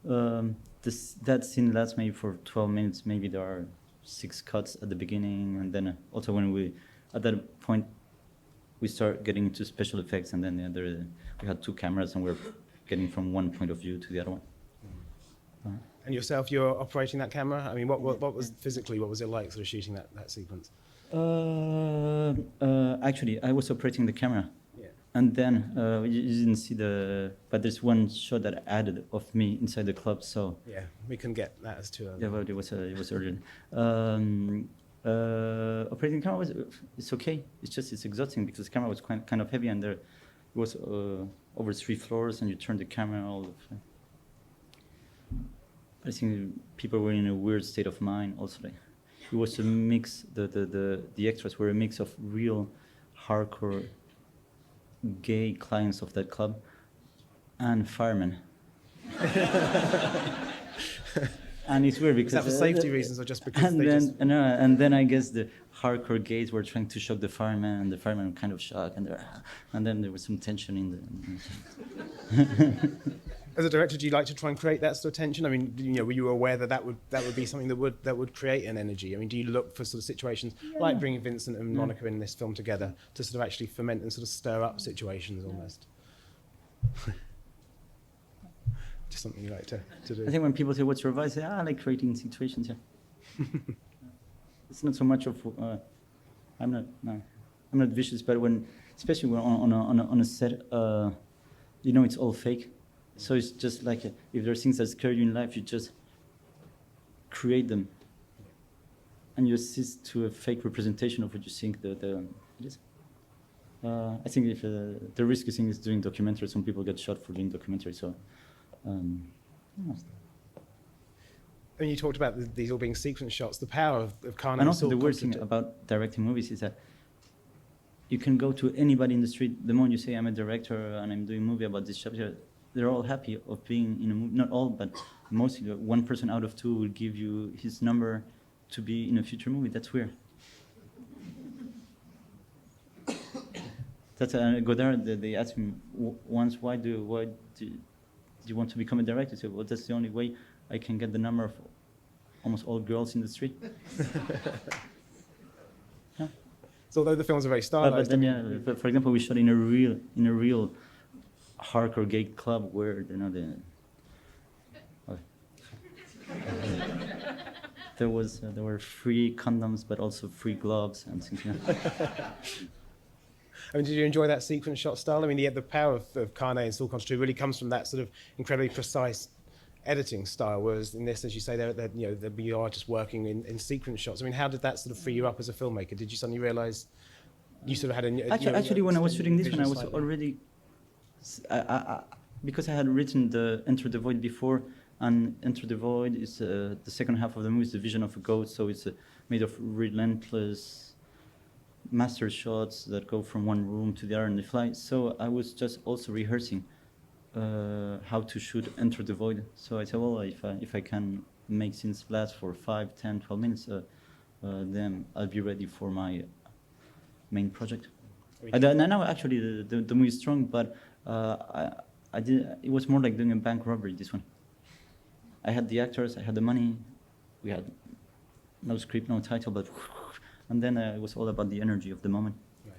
S2: that scene lasts maybe for 12 minutes. Maybe there are 6 cuts at the beginning, and then also when at that point we start getting into special effects, and then we had 2 cameras, and we're getting from one point of view to the other one.
S1: And yourself, you're operating that camera? I mean, what was physically, what was it like sort of shooting that sequence?
S2: Actually, I was operating the camera.
S1: Yeah.
S2: And then you didn't see but there's one shot that I added of me inside the club, so.
S1: Yeah, we couldn't get that as too early.
S2: Yeah, but it was urgent. Operating camera it's okay. It's exhausting because the camera was kind of heavy, and it was over 3 floors, and you turn the camera all the time. I think people were in a weird state of mind also. Like, it was a mix, the extras were a mix of real hardcore gay clients of that club and firemen. And it's weird because...
S1: Is that for safety reasons or just because
S2: and then I guess the hardcore gays were trying to shock the firemen, and the firemen were kind of shocked, and then there was some tension in the...
S1: As a director, do you like to try and create that sort of tension? I mean, were you aware that would be something that would create an energy? I mean, do you look for sort of situations like bringing Vincent and Monica in this film together to sort of actually foment and sort of stir up situations almost? Just something you like to do.
S2: I think when people say, "What's your advice?" I say, I like creating situations. Yeah. It's not so much of I'm not vicious, but especially when on a set, it's all fake. So it's just like if there are things that scare you in life, you just create them, and you assist to a fake representation of what you think it is. I think if the risky thing is doing documentaries, some people get shot for doing documentaries. So.
S1: And you talked about these all being sequence shots, the power of Carnage.
S2: And also the worst thing about directing movies is that you can go to anybody in the street. The moment you say I'm a director and I'm doing a movie about this subject, they're all happy of being in a movie. Not all, but mostly. One person out of two will give you his number to be in a future movie. That's weird. That's I go there. They ask me once, why do you want to become a director? I say, well, that's the only way I can get the number of almost all girls in the street. Yeah.
S1: So although the films are very stylized,
S2: But then, yeah, but for example, we shot in a real hardcore gay club where there were free condoms, but also free gloves and things.
S1: I mean, did you enjoy that sequence shot style? I mean, the power of Carne and Still Contra 2 really comes from that sort of incredibly precise editing style, whereas in this, as you say, you are just working in sequence shots. I mean, how did that sort of free you up as a filmmaker? Did you suddenly realise you sort of had a...
S2: Actually, when I was shooting this one, I was
S1: slightly?
S2: already... because I had written the Enter the Void before, and Enter the Void is the second half of the movie, is the vision of a ghost, so it's made of relentless master shots that go from one room to the other and they fly. So I was just also rehearsing how to shoot Enter the Void. So I said, well, if I can make scenes last for 5, 10, 12 minutes, then I'll be ready for my main project. Now actually the movie is strong, but it was more like doing a bank robbery, this one. I had the actors, I had the money, we had no script, no title, but and then it was all about the energy of the moment. Right.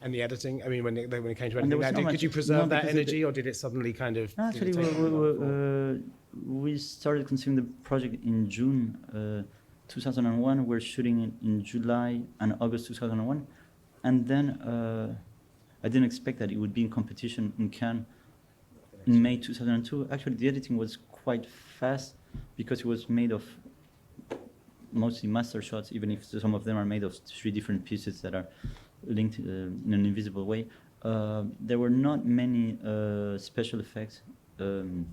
S1: And the editing, I mean, when it came to
S2: And there
S1: editing,
S2: was
S1: could you preserve that
S2: because
S1: energy, or did it suddenly kind of...
S2: Actually, we started conceiving the project in June 2001. We're shooting it in July and August 2001. And then I didn't expect that it would be in competition in Cannes in May 2002. Actually, the editing was quite fast because it was made of mostly master shots, even if some of them are made of 3 different pieces that are linked in an invisible way. There were not many special effects. And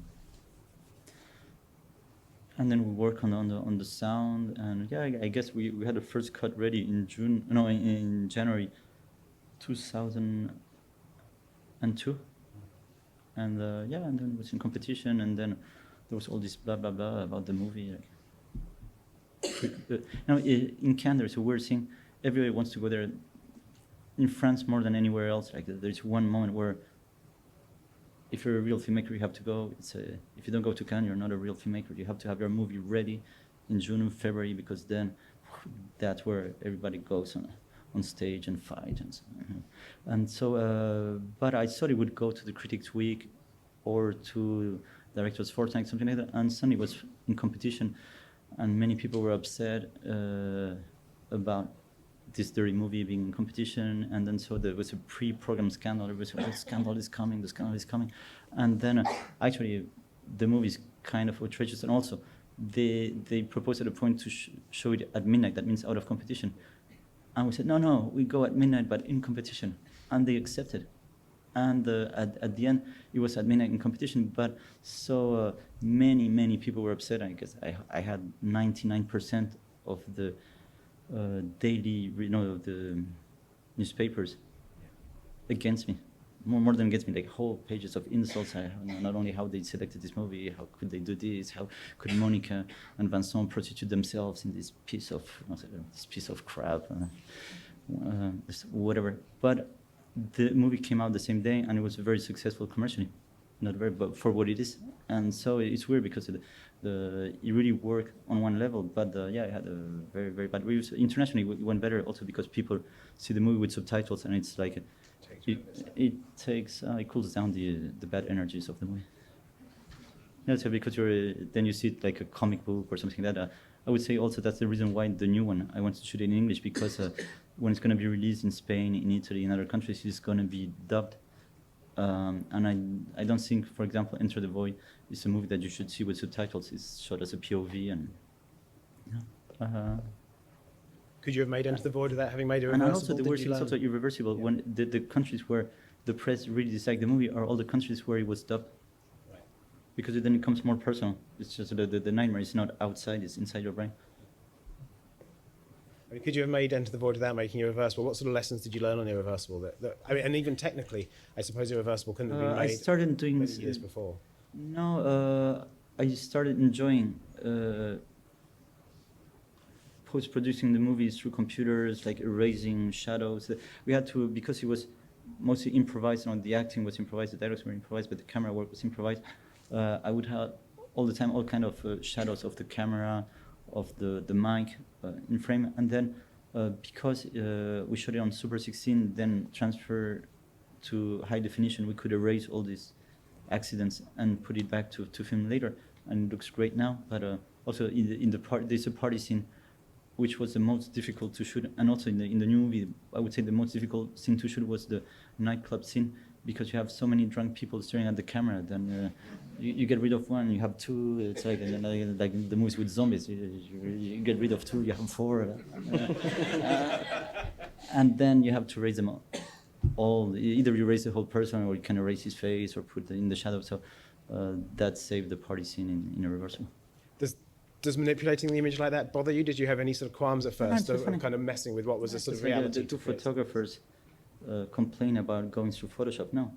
S2: then we work on the sound, and yeah, I guess we had the first cut ready in January 2002, and and then it was in competition, and then there was all this blah blah blah about the movie. In Cannes, there's a weird thing. Everybody wants to go there. In France, more than anywhere else, like there's one moment where, if you're a real filmmaker, you have to go. If you don't go to Cannes, you're not a real filmmaker. You have to have your movie ready in June and February, because then that's where everybody goes on stage and fight and so. And so, but I thought it would go to the Critics Week or to Directors Fortnight, something like that. And suddenly it was in competition, and many people were upset about this dirty movie being in competition. And then so there was a pre-program scandal. Everybody said, oh, the scandal is coming, the scandal is coming. And then actually the movie is kind of outrageous. And also they proposed at a point to show it at midnight. That means out of competition. And we said, no, we go at midnight, but in competition. And they accepted. And at the end, it was at midnight in competition. But so many people were upset. I guess I had 99% of the daily, the newspapers against me. More than against me, like whole pages of insults. Not only how they selected this movie, how could they do this, how could Monica and Vincent prostitute themselves in this piece of crap, whatever. But the movie came out the same day, and it was very successful commercially, not very, but for what it is. And so it's weird because it really worked on one level, but it had a very, very bad reviews. Internationally, it went better also because people see the movie with subtitles, and it's like it cools down the bad energies of the movie. Yeah, so because then you see it like a comic book or something like that. I would say also that's the reason why the new one I want to shoot it in English, because when it's going to be released in Spain, in Italy, in other countries, it's going to be dubbed. And I don't think, for example, Enter the Void is a movie that you should see with subtitles. It's shot as a POV, and
S1: could you have made Enter the Void without having made a
S2: and
S1: reversible?
S2: also the worst, it's also irreversible. Yeah. When the countries where the press really dislike the movie are all the countries where it was dubbed. Right. Because then it becomes more personal. It's just the nightmare is not outside, it's inside your brain.
S1: I mean, could you have made Enter the Void without making Irreversible? What sort of lessons did you learn on Irreversible? I mean, and even technically, I suppose Irreversible couldn't have been made
S2: I started doing
S1: many years before.
S2: No, I started enjoying post-producing the movies through computers, like erasing shadows. We had to, because it was mostly improvised, and the acting was improvised, the dialogues were improvised, but the camera work was improvised. I would have all the time all kind of shadows of the camera, of the mic in frame, and then because we shot it on Super 16, then transfer to high definition, we could erase all these accidents and put it back to film later, and it looks great now. But also in the part, there's a party scene which was the most difficult to shoot, and also in the new movie, I would say the most difficult scene to shoot was the nightclub scene, because you have so many drunk people staring at the camera. Then you get rid of one, you have two. It's like the movies with zombies. You get rid of two, you have four, and then you have to raise them all. Either you raise the whole person, or you can erase his face, or put it in the shadow. So that saved the party scene in Irreversible.
S1: Does manipulating the image like that bother you? Did you have any sort of qualms at first of
S2: funny.
S1: kind of messing with what was a sort of
S2: Like
S1: reality?
S2: the two photographers complain about going through Photoshop. No.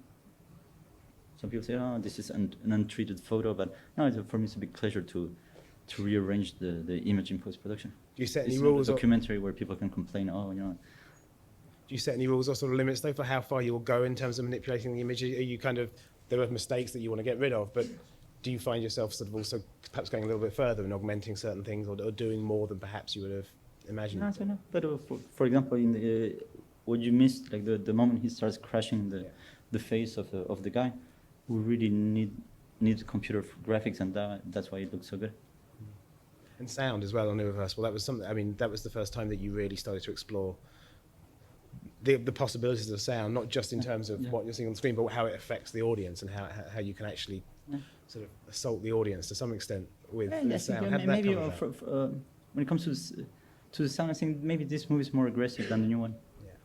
S2: Some people say, "Oh, this is an untreated photo," but no, for me it's a big pleasure to rearrange the image in post-production.
S1: Do you set any
S2: It's
S1: rules?
S2: not a documentary where people can complain, "Oh, you know."
S1: Do you set any rules or sort of limits though for how far you will go in terms of manipulating the image? Are you kind of, there are mistakes that you want to get rid of, but do you find yourself sort of also perhaps going a little bit further and augmenting certain things, or doing more than perhaps you would have imagined?
S2: No. But for example, in what you missed, like the moment he starts crashing the face of the guy, we really need computer graphics, and that's why it looks so good.
S1: And sound as well on Irreversible. That was something. I mean, that was the first time that you really started to explore the possibilities of sound, not just in terms of what you're seeing on the screen, but how it affects the audience, and how you can actually sort of assault the audience to some extent with sound. How did that come about?
S2: When it comes to the sound, I think maybe this movie is more aggressive than the new one.
S1: Yeah.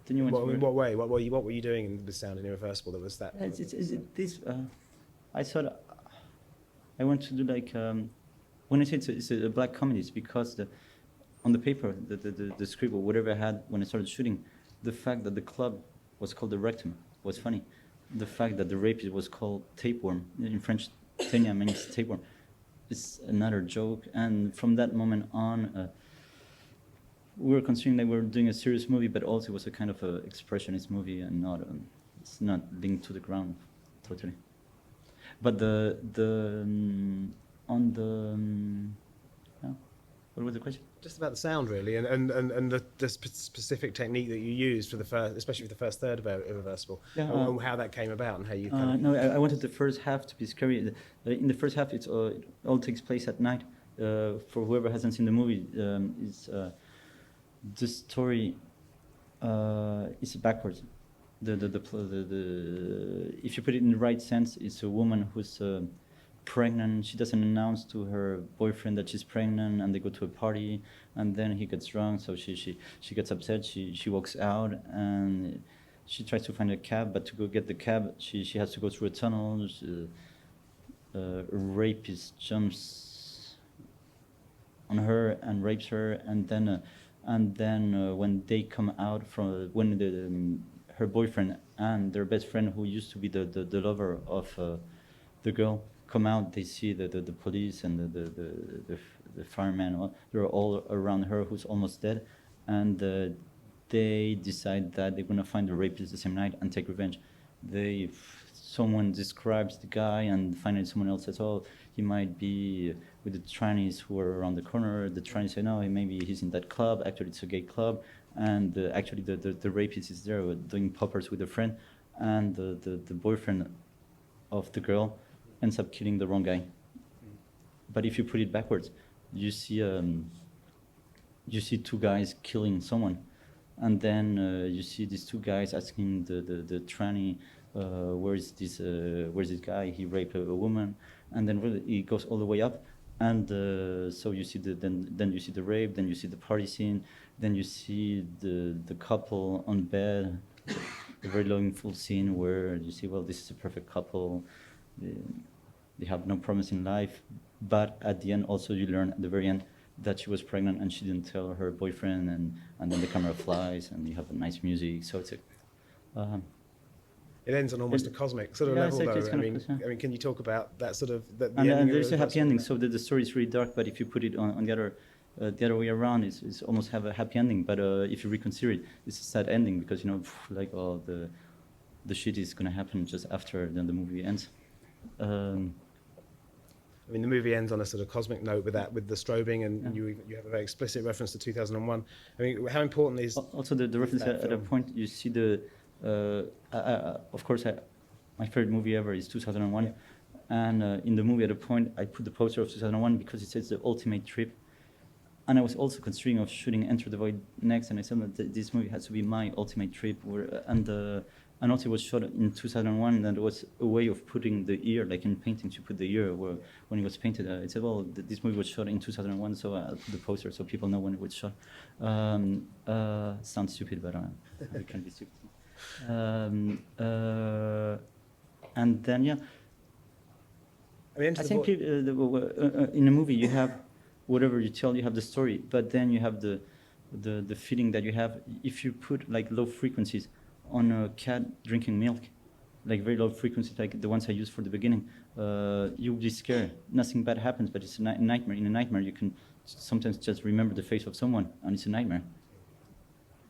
S2: The new one.
S1: In what way? What were you doing in the sound in Irreversible that was that?
S2: I thought I want to do like when I say it's a black comedy, it's because on the paper, the script or whatever I had when I started shooting, the fact that the club was called the Rectum was funny. The fact that the rapist was called Tapeworm, in French, Tenia means tapeworm, is another joke. And from that moment on, we were considering that we were doing a serious movie, but also it was a kind of a expressionist movie, and not it's not linked to the ground totally. But what was the question?
S1: Just about the sound, really, and the specific technique that you used for the first, especially for the first third of Irreversible, and how that came about, and how you kind of...
S2: No, I wanted the first half to be scary. In the first half, it all takes place at night. For whoever hasn't seen the movie, the story is backwards. If you put it in the right sense, it's a woman who's pregnant. She doesn't announce to her boyfriend that she's pregnant, and they go to a party, and then he gets drunk, so she gets upset. She walks out, and she tries to find a cab, but to go get the cab, she has to go through a tunnel. A rapist jumps on her and rapes her, and then when they come out from her boyfriend and their best friend, who used to be the lover of the girl, come out, they see the police and the fireman. They're all around her, who's almost dead, and they decide that they're gonna find the rapist the same night and take revenge. Someone describes the guy, and finally someone else says, "Oh, he might be with the trannies who are around the corner." The trannies say, "No, maybe he's in that club. Actually, it's a gay club." And actually, the rapist is there doing poppers with a friend, and the boyfriend of the girl ends up killing the wrong guy. But if you put it backwards, you see two guys killing someone, and then you see these two guys asking the tranny, where's this guy? He raped a woman, and then really it goes all the way up, and so you see then you see the rape, then you see the party scene, then you see the couple on bed, a very long full scene where you see, well, this is a perfect couple. They have no promise in life, but at the end also you learn at the very end that she was pregnant and she didn't tell her boyfriend, and then the camera flies and you have a nice music. So it's a
S1: It ends on almost a cosmic sort of
S2: yeah,
S1: level,
S2: exactly,
S1: though.
S2: it's kind of, yeah.
S1: I mean, can you talk about that sort of the
S2: And
S1: ending?
S2: there's a happy
S1: of
S2: ending, so the story is really dark. But if you put it on the other way around, it's almost have a happy ending. But if you reconsider it, it's a sad ending because like all the shit is gonna happen just after then the movie ends.
S1: I mean, the movie ends on a sort of cosmic note with the strobing, and
S2: Yeah.
S1: you have a very explicit reference to 2001. I mean, how important is
S2: Also the reference
S1: that
S2: at a
S1: film?
S2: point you see the of course my favorite movie ever is 2001.
S1: Yeah.
S2: And in the movie at a point I put the poster of 2001 because it says the ultimate trip, and I was also considering of shooting Enter the Void next, and I said that this movie has to be my ultimate trip, and also it was shot in 2001, and there was a way of putting the year, like in paintings you put the year where when it was painted. I said, well, this movie was shot in 2001, so I'll put the poster so people know when it was shot. Sounds stupid, but it can be stupid. And then yeah,
S1: I mean,
S2: I think in a movie you have whatever you tell, you have the story, but then you have the feeling that you have. If you put like low frequencies on a cat drinking milk, like very low frequencies, like the ones I used for the beginning, you'll be scared. Nothing bad happens, but it's a nightmare. In a nightmare, you can sometimes just remember the face of someone, and it's a nightmare.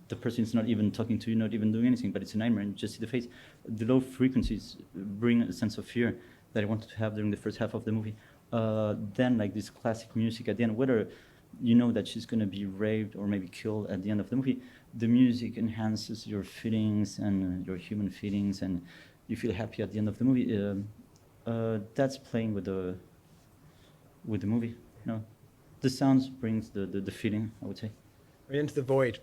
S2: The person is not even talking to you, not even doing anything, but it's a nightmare, and you just see the face. The low frequencies bring a sense of fear that I wanted to have during the first half of the movie. Then like this classic music at the end, whether you know that she's going to be raped or maybe killed at the end of the movie, the music enhances your feelings and your human feelings, and you feel happy at the end of the movie. That's playing with the movie. The sounds brings the feeling, I would say.
S1: I mean, Into the Void,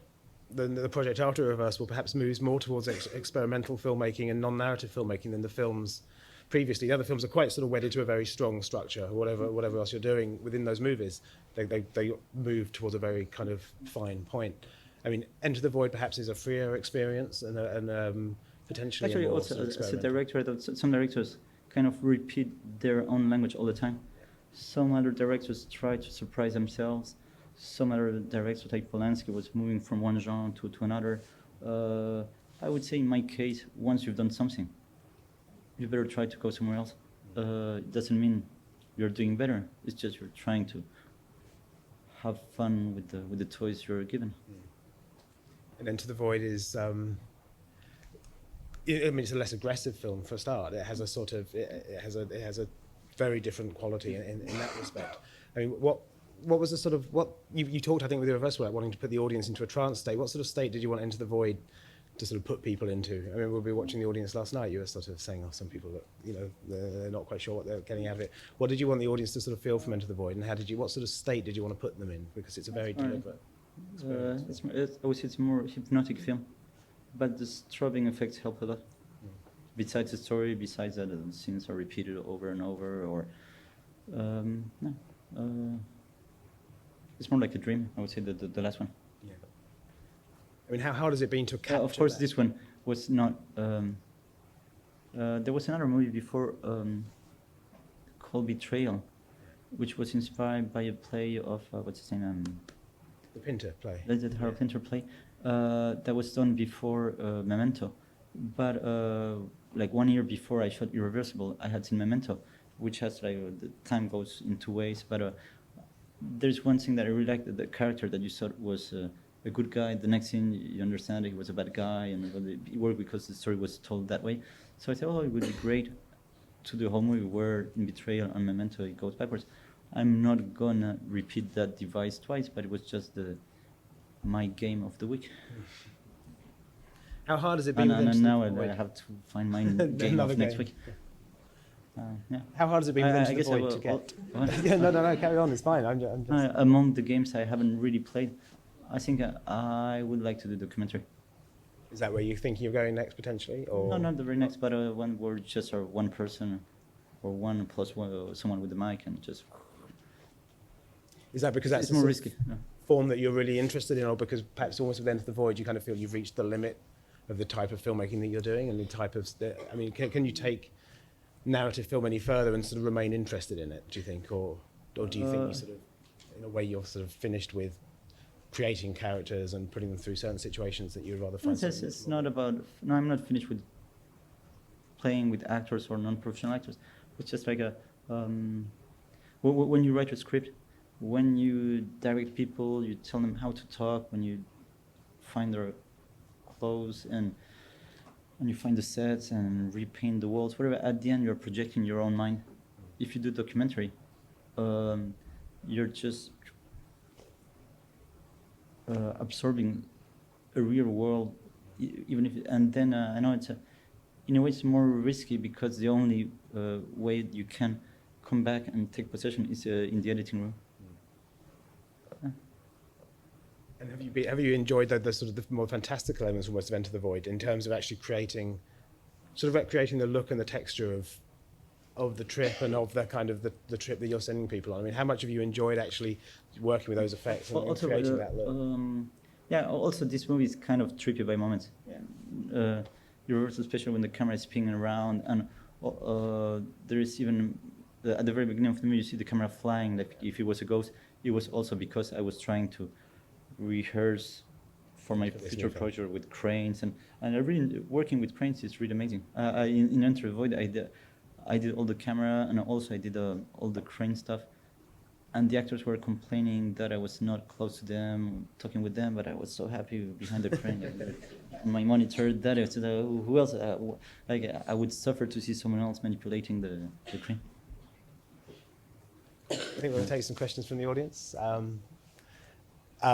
S1: the project after Reversal perhaps moves more towards experimental filmmaking and non-narrative filmmaking than the films previously. The other films are quite sort of wedded to a very strong structure, whatever else you're doing within those movies. They move towards a very kind of fine point. I mean, Enter the Void perhaps is a freer experience and potentially
S2: Actually,
S1: a more
S2: also
S1: sort of
S2: as a
S1: experimental.
S2: director, some directors kind of repeat their own language all the time. Some other directors try to surprise themselves. Some other directors, like Polanski, was moving from one genre to another. I would say in my case, once you've done something, you better try to go somewhere else. It doesn't mean you're doing better. It's just you're trying to have fun with the toys you're given.
S1: And Enter the Void is, I mean, it's a less aggressive film for a start. It has a sort of, it has a very different quality in that respect. I mean, what was the sort of, what you talked, I think, with the Reversal about wanting to put the audience into a trance state. What sort of state did you want Enter the Void to sort of put people into? I mean, we'll be watching the audience last night. You were sort of saying, some people that, they're not quite sure what they're getting out of it. What did you want the audience to sort of feel from Enter the Void, and what sort of state did you want to put them in? Because it's a very deliberate experience.
S2: I would say it's more hypnotic film, but the strobing effects help a lot. Besides the story, besides that the scenes are repeated over and over, or it's more like a dream. I would say the last one.
S1: Yeah. I mean, how hard has it been to capture
S2: Of course,
S1: that?
S2: this one was not. There was another movie before called Betrayal, which was inspired by a play of what's his name?
S1: The Pinter play.
S2: The Harold Pinter play that was done before Memento, but like 1 year before I shot Irreversible, I had seen Memento, which has like the time goes in two ways. But there's one thing that I really liked: the character that you thought was a good guy. The next scene, you understand that he was a bad guy, and it worked because the story was told that way. So I thought, oh, it would be great to do a whole movie where in Betrayal and Memento it goes backwards. I'm not gonna repeat that device twice, but it was just my game of the week.
S1: How hard has it been?
S2: And now I have to find my game of next week. Yeah.
S1: How hard has it been with Into
S2: I
S1: the
S2: guess
S1: Void to get?
S2: what?
S1: Yeah, no, carry on. It's fine. I'm just.
S2: Among the games I haven't really played, I think I would like to do documentary.
S1: Is that where you think you're going next potentially, or
S2: No, not the very next, but one where just are one person, or one plus one, someone with a mic, and just.
S1: is that because that's
S2: It's
S1: the
S2: more
S1: sort of
S2: risky. No.
S1: form that you're really interested in, or because perhaps almost with Enter the Void you kind of feel you've reached the limit of the type of filmmaking that you're doing and the type of? I mean, can you take narrative film any further and sort of remain interested in it? Do you think, or do you think you sort of? in a way you're sort of finished with creating characters and putting them through certain situations that you'd rather find?
S2: It's not about. No, I'm not finished with playing with actors or non-professional actors. It's just like a when you write a script, when you direct people, you tell them how to talk. When you find their clothes and you find the sets and repaint the walls, whatever. At the end, you're projecting your own mind. If you do documentary, you're just absorbing a real world, even if. And then I know in a way it's more risky because the only way you can come back and take possession is in the editing room.
S1: And have you enjoyed the sort of the more fantastical elements almost of Enter the Void in terms of actually creating the look and the texture of the trip and of the kind of the trip that you're sending people on? I mean, how much have you enjoyed actually working with those effects and
S2: Also,
S1: creating that look?
S2: yeah, also this movie is kind of trippy by moments. Universal, especially when the camera is spinning around, and there is even at the very beginning of the movie you see the camera flying like if it was a ghost. It was also because I was trying to rehearse for my future project with cranes, and I really working with cranes is really amazing. In Enter the Void, I did all the camera and also I did all the crane stuff, and the actors were complaining that I was not close to them, talking with them, but I was so happy behind the crane. On my monitor, that I said, who else? I would suffer to see someone else manipulating the crane.
S1: I think we're going to take some questions from the audience.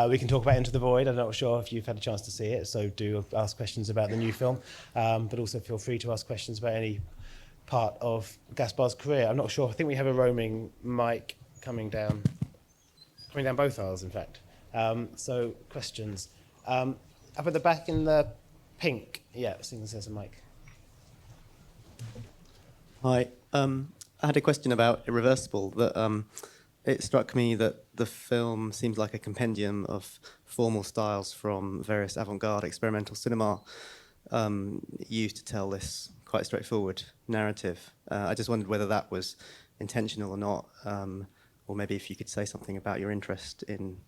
S1: We can talk about Into the Void. I'm not sure if you've had a chance to see it, so do ask questions about the new film. But also feel free to ask questions about any part of Gaspar's career. I'm not sure. I think we have a roaming mic coming down both aisles, in fact. So questions. Up at the back in the pink. Yeah, I think there's a mic.
S3: Hi. I had a question about Irreversible. That it struck me that the film seems like a compendium of formal styles from various avant-garde experimental cinema used to tell this quite straightforward narrative. I just wondered whether that was intentional or not, or maybe if you could say something about your interest in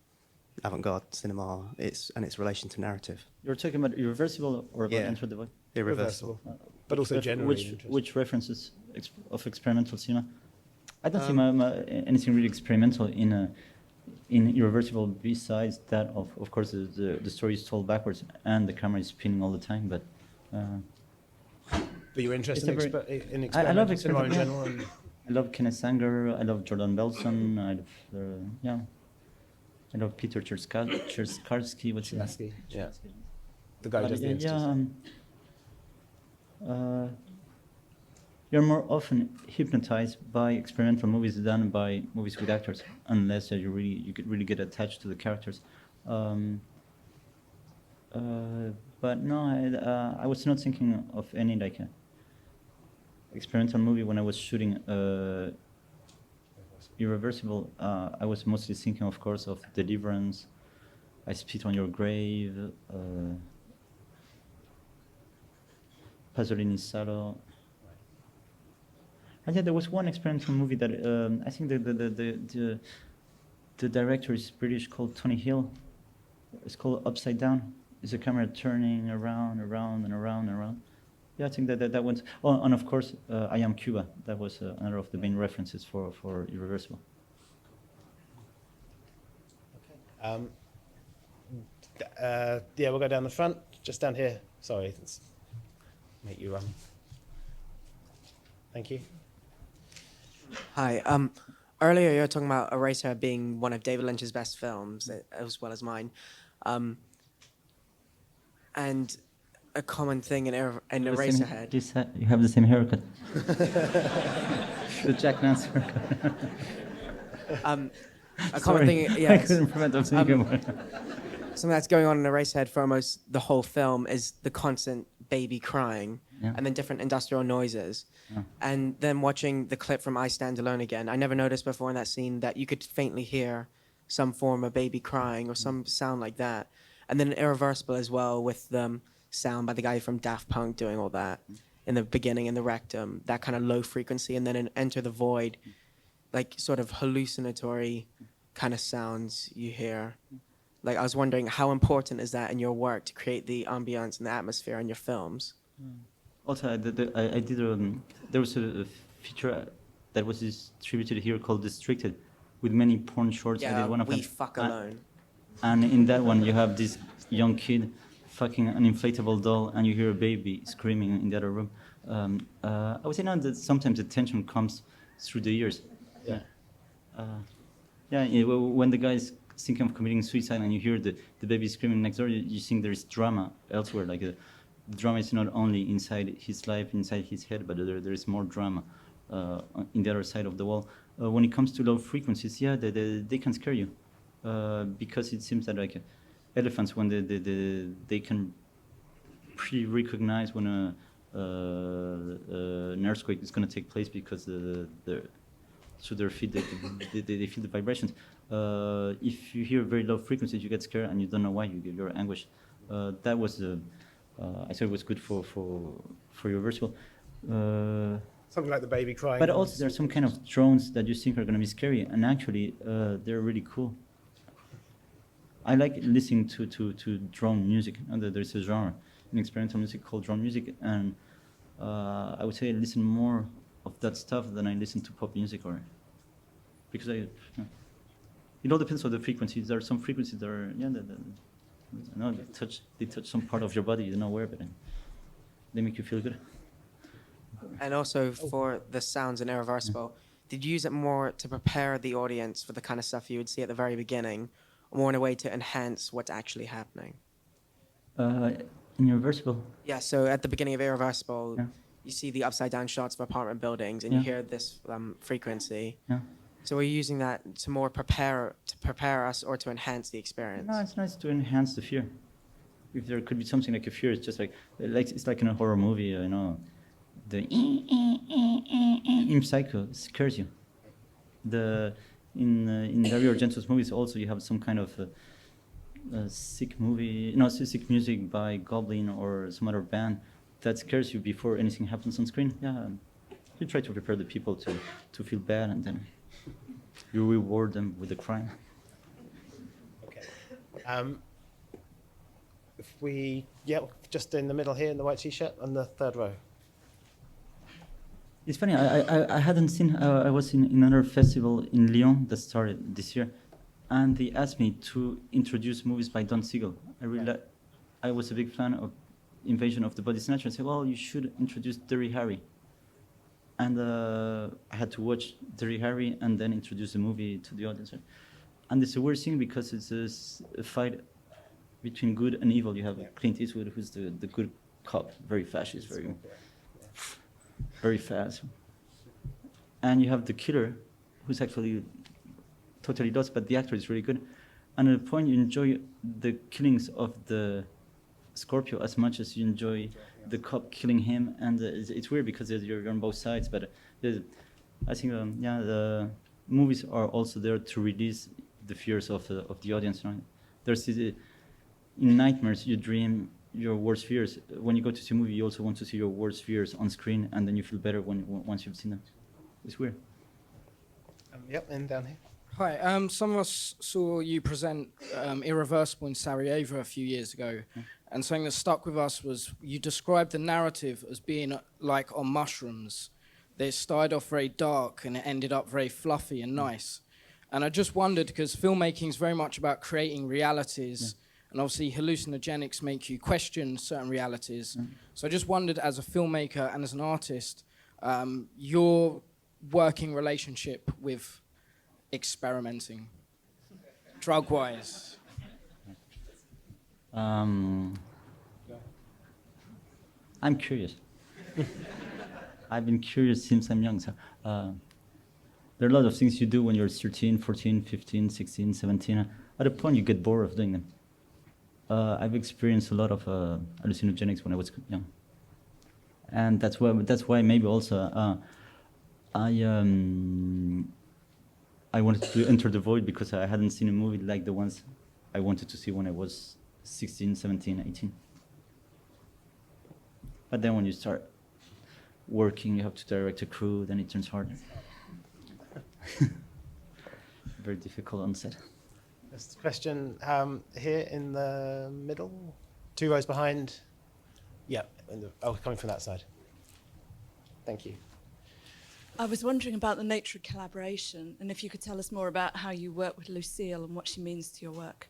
S3: avant-garde cinema and its relation to narrative.
S2: You're talking about Irreversible or about Enter the Void?
S3: Irreversible.
S1: But also generally.
S2: Which references of experimental cinema? I don't see anything really experimental in Irreversible besides that of course the story is told backwards and the camera is spinning all the time. But
S1: you're interested in experimental
S2: I love
S1: cinema in general. And
S2: I love Kenneth Sanger. I love Jordan Belson. I love Peter Cherskarsky. What's his name?
S1: Yeah. The guy who does the instance.
S2: You're more often hypnotized by experimental movies than by movies with actors, unless you could really get attached to the characters. But no, I was not thinking of any experimental movie when I was shooting Irreversible. I was mostly thinking, of course, of Deliverance, I Spit on Your Grave, Pasolini's Salo. And yeah, there was one experimental movie that I think the director is British, called Tony Hill. It's called Upside Down. It's a camera turning around and around. Yeah, I think that went. Oh, and of course, I Am Cuba. That was another of the main references for Irreversible.
S1: Okay. Yeah, we'll go down the front, just down here. Sorry, let's make you run. Thank you.
S4: Hi. Earlier you were talking about Eraserhead being one of David Lynch's best films, as well as mine. And a common thing in Eraserhead.
S2: You have the same haircut. The Jack Nance haircut.
S4: A common thing, yeah.
S2: I couldn't prevent them thinking about it.
S4: Something that's going on in Eraserhead for almost the whole film is the constant baby crying, and then different industrial noises. Yeah. And then watching the clip from I Stand Alone again, I never noticed before in that scene that you could faintly hear some form of baby crying or some sound like that. And then Irreversible as well, with the sound by the guy from Daft Punk doing all that in the beginning, in the rectum, that kind of low frequency, and then in Enter the Void, like sort of hallucinatory kind of sounds you hear. Like, I was wondering, how important is that in your work to create the ambience and the atmosphere in your films?
S2: Also, I did there was a feature that was distributed here called Districted, with many porn shorts. I
S4: Yeah,
S2: did one of
S4: We
S2: them.
S4: Fuck Alone.
S2: And in that one, you have this young kid fucking an inflatable doll, and you hear a baby screaming in the other room. I would say now that sometimes the tension comes through the ears.
S1: Yeah.
S2: When the guy is thinking of committing suicide and you hear the baby screaming next door, you think there's drama elsewhere. Like the drama is not only inside his life, inside his head, but there is more drama in the other side of the wall. When it comes to low frequencies, yeah, they can scare you because it seems that like elephants, when they can pre-recognize when an earthquake is going to take place because through their feet they feel the vibrations. If you hear very low frequencies, you get scared and you don't know why. You're anguished. That was I thought it was good for your virtual.
S1: Something like the baby crying.
S2: But also there are some kind of drones that you think are going to be scary, and actually they're really cool. I like listening to drone music. There's a genre in experimental music called drone music, and I would say I listen more of that stuff than I listen to pop music, or because it all depends on the frequencies. There are some frequencies that are they touch some part of your body you don't know where, but they make you feel good.
S4: And also for the sounds in Irreversible, did you use it more to prepare the audience for the kind of stuff you would see at the very beginning, or more in a way to enhance what's actually happening?
S2: In Irreversible?
S4: Yeah, so at the beginning of Irreversible,
S2: Yeah.
S4: you see the upside-down shots of apartment buildings, and
S2: Yeah.
S4: you hear this frequency.
S2: Yeah.
S4: So are you using that to more prepare us, or to enhance the experience?
S2: No, it's nice to enhance the fear. If there could be something like a fear, it's just like it's like in a horror movie, the in Psycho scares you. In Dario Argento's movies also you have some kind of sick music by Goblin or some other band that scares you before anything happens on screen. Yeah, you try to prepare the people to feel bad, and then you reward them with a crime.
S1: Okay. If we, just in the middle here in the white t-shirt on the third row.
S2: It's funny, I hadn't seen, I was in another festival in Lyon that started this year, and they asked me to introduce movies by Don Siegel. I was a big fan of Invasion of the Body Snatcher, and said, well, you should introduce Dirty Harry. And I had to watch Dirty Harry and then introduce the movie to the audience. And it's a weird thing because it's a fight between good and evil. You have Clint Eastwood, who's the good cop, very fascist, very fast. And you have the killer, who's actually totally lost, but the actor is really good. And at the point you enjoy the killings of the Scorpio as much as you enjoy the cop killing him. And it's weird because you're on both sides, but I think the movies are also there to release the fears of the audience. There's in nightmares you dream your worst fears. When you go to see a movie, you also want to see your worst fears on screen, and then you feel better once you've seen them. It's weird.
S1: And down here.
S5: Hi, some of us saw you present Irreversible in Sarajevo a few years ago, and something that stuck with us was you described the narrative as being like on mushrooms. They started off very dark and it ended up very fluffy and nice. And I just wondered, because filmmaking is very much about creating realities, and obviously hallucinogenics make you question certain realities. So I just wondered, as a filmmaker and as an artist, your working relationship with experimenting, drug-wise.
S2: I'm curious. I've been curious since I'm young. So, there are a lot of things you do when you're 13, 14, 15, 16, 17. At a point, you get bored of doing them. I've experienced a lot of hallucinogenics when I was young. And that's why maybe also I wanted to enter the void, because I hadn't seen a movie like the ones I wanted to see when I was 16, 17, 18. But then when you start working, you have to direct a crew, then it turns harder. very difficult on set.
S1: There's a question here in the middle, 2 rows behind. Yeah, coming from that side. Thank you.
S6: I was wondering about the nature of collaboration, and if you could tell us more about how you work with Lucille and what she means to your work.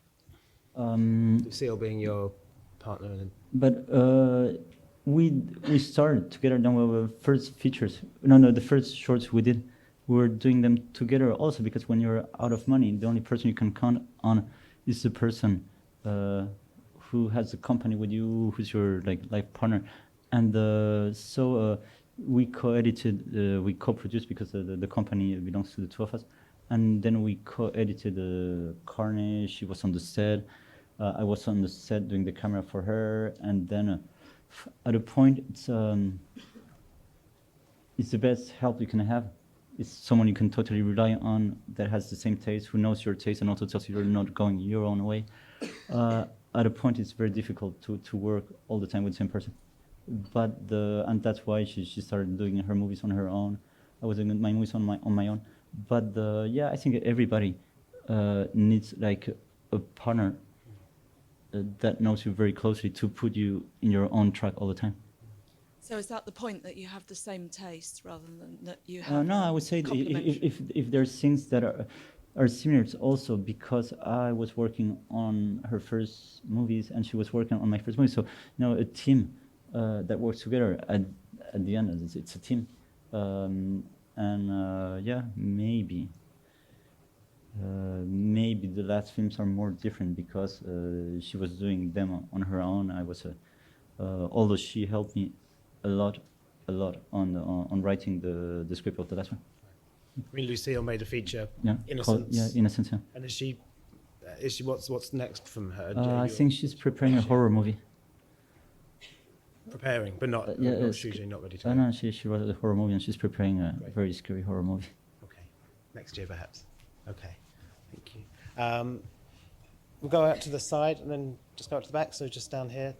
S1: Lucille being your partner.
S2: But we started together. Then the first features, the first shorts we did, we were doing them together. Also because when you're out of money, the only person you can count on is the person who has a company with you, who's your life partner, and so we co-edited, we co-produced because the company belongs to the two of us, and then we co-edited Carney. She was on the set. I was on the set doing the camera for her, and then at a point, it's the best help you can have. It's someone you can totally rely on that has the same taste, who knows your taste, and also tells you you're not going your own way. At a point, it's very difficult to work all the time with the same person. But and that's why she started doing her movies on her own. I was doing my movies on my own. But I think everybody needs like a partner that knows you very closely to put you in your own track all the time.
S6: So is that the point, that you have the same taste rather than that you have?
S2: No, I would say if there's things that are similar, it's also because I was working on her first movies and she was working on my first movie. So a team that works together at the end, it's a team. Maybe the last films are more different because she was doing them on her own. I was, although she helped me a lot on writing the script of the last one.
S1: I mean, Lucille made a feature,
S2: Yeah,
S1: Innocence.
S2: Innocence. Yeah.
S1: And is she? What's next from her?
S2: I think she's preparing a horror movie.
S1: Preparing, but not shooting, not ready to.
S2: No, she wrote a horror movie and she's preparing a very scary horror movie.
S1: Okay, next year perhaps. Okay, thank you. We'll go out to the side and then just go out to the back. So just down here,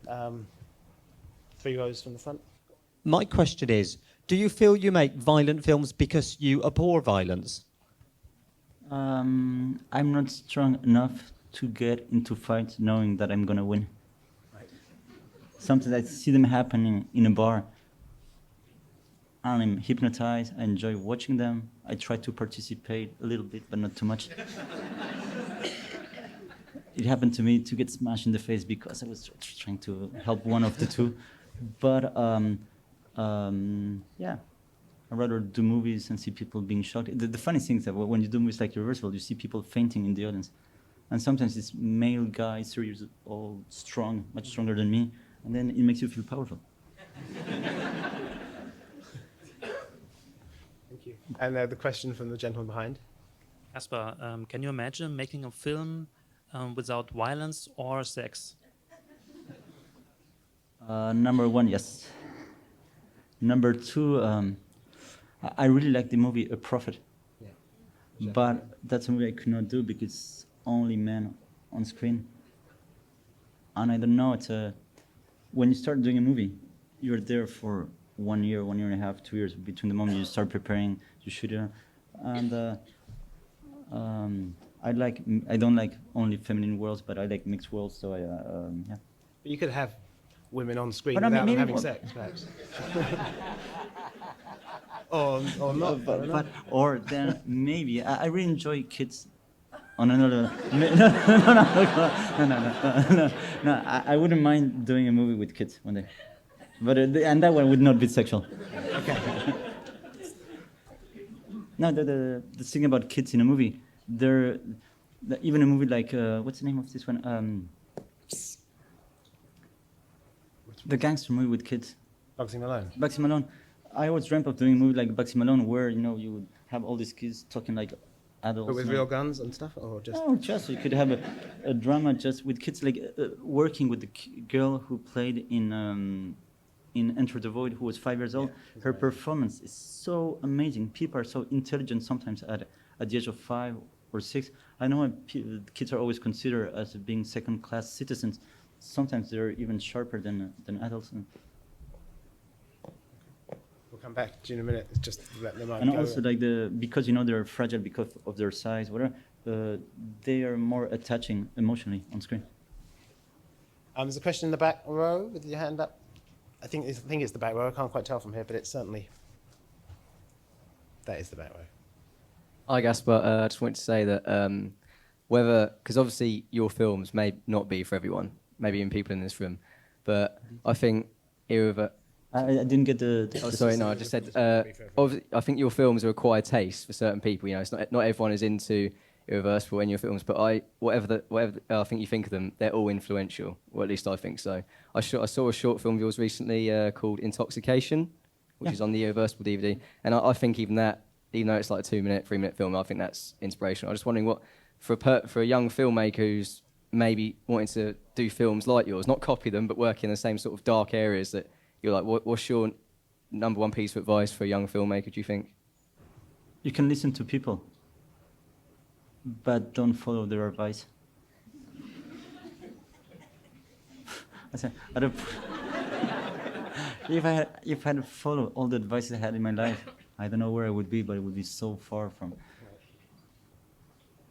S1: 3 rows from the front.
S7: My question is, do you feel you make violent films because you abhor violence?
S2: I'm not strong enough to get into fights knowing that I'm gonna win.
S1: Right.
S2: Sometimes I see them happening in a bar and I'm hypnotized. I enjoy watching them. I try to participate a little bit, but not too much. It happened to me to get smashed in the face because I was trying to help one of the two. But I'd rather do movies and see people being shocked. The funny thing is that when you do movies like Irreversible, you see people fainting in the audience. And sometimes it's male guys, 3 years old, strong, much stronger than me, and then it makes you feel powerful.
S1: Thank you. And the question from the gentleman behind.
S8: Gaspar, can you imagine making a film without violence or sex?
S2: Number 1, yes. Number 2, I really like the movie A Prophet. Yeah. But that's a movie I could not do because it's only men on screen. And I don't know, when you start doing a movie, you're there for 1 year, 1 year and a half, 2 years between the moment you start preparing, you shoot it. And I don't like only feminine worlds, but I like mixed worlds, so yeah.
S1: But you could have women on screen
S2: But I mean,
S1: without them
S2: maybe
S1: having sex, perhaps. or not.
S2: Or then maybe I really enjoy kids. Oh no! No! I wouldn't mind doing a movie with kids one day, but and that one would not be sexual.
S1: Okay.
S2: No, the thing about kids in a movie, even a movie like what's the name of this one? The gangster movie with kids.
S1: Bugsy Malone.
S2: Bugsy Malone. I always dreamt of doing a movie like Bugsy Malone where you would have all these kids talking like adults.
S1: But with real guns and stuff, or just?
S2: No, just you could have a drama just with kids, like working with the girl who played in Enter the Void, who was 5 years old.
S1: Yeah,
S2: Her performance is so amazing. People are so intelligent sometimes at the age of 5 or 6. I know kids are always considered as being second-class citizens. Sometimes they're even sharper than adults.
S1: We'll We'll come back to you in a minute. It's just let them
S2: And also like because they're fragile because of their size, whatever. They are more attaching emotionally on screen.
S1: There's a question in the back row with your hand up. I think it's the back row. I can't quite tell from here, but it's certainly that is the back row.
S9: Hi, Gaspar. I just wanted to say that because obviously your films may not be for everyone, maybe even people in this room, but I think
S2: I didn't get the
S9: oh, sorry, no, I just said, I think your films are acquired taste for certain people. It's not everyone is into Irreversible in your films, but whatever I think you think of them, they're all influential, or at least I think so. I saw a short film of yours recently called Intoxication, which is on the Irreversible DVD, and I think even though it's like a 2-minute, 3-minute film, I think that's inspirational. I'm just wondering what, for a young filmmaker who's maybe wanting to do films like yours, not copy them, but work in the same sort of dark areas that you're like, what's your number one piece of advice for a young filmmaker, do you think?
S2: You can listen to people, but don't follow their advice. If I had followed all the advice I had in my life, I don't know where I would be, but it would be so far from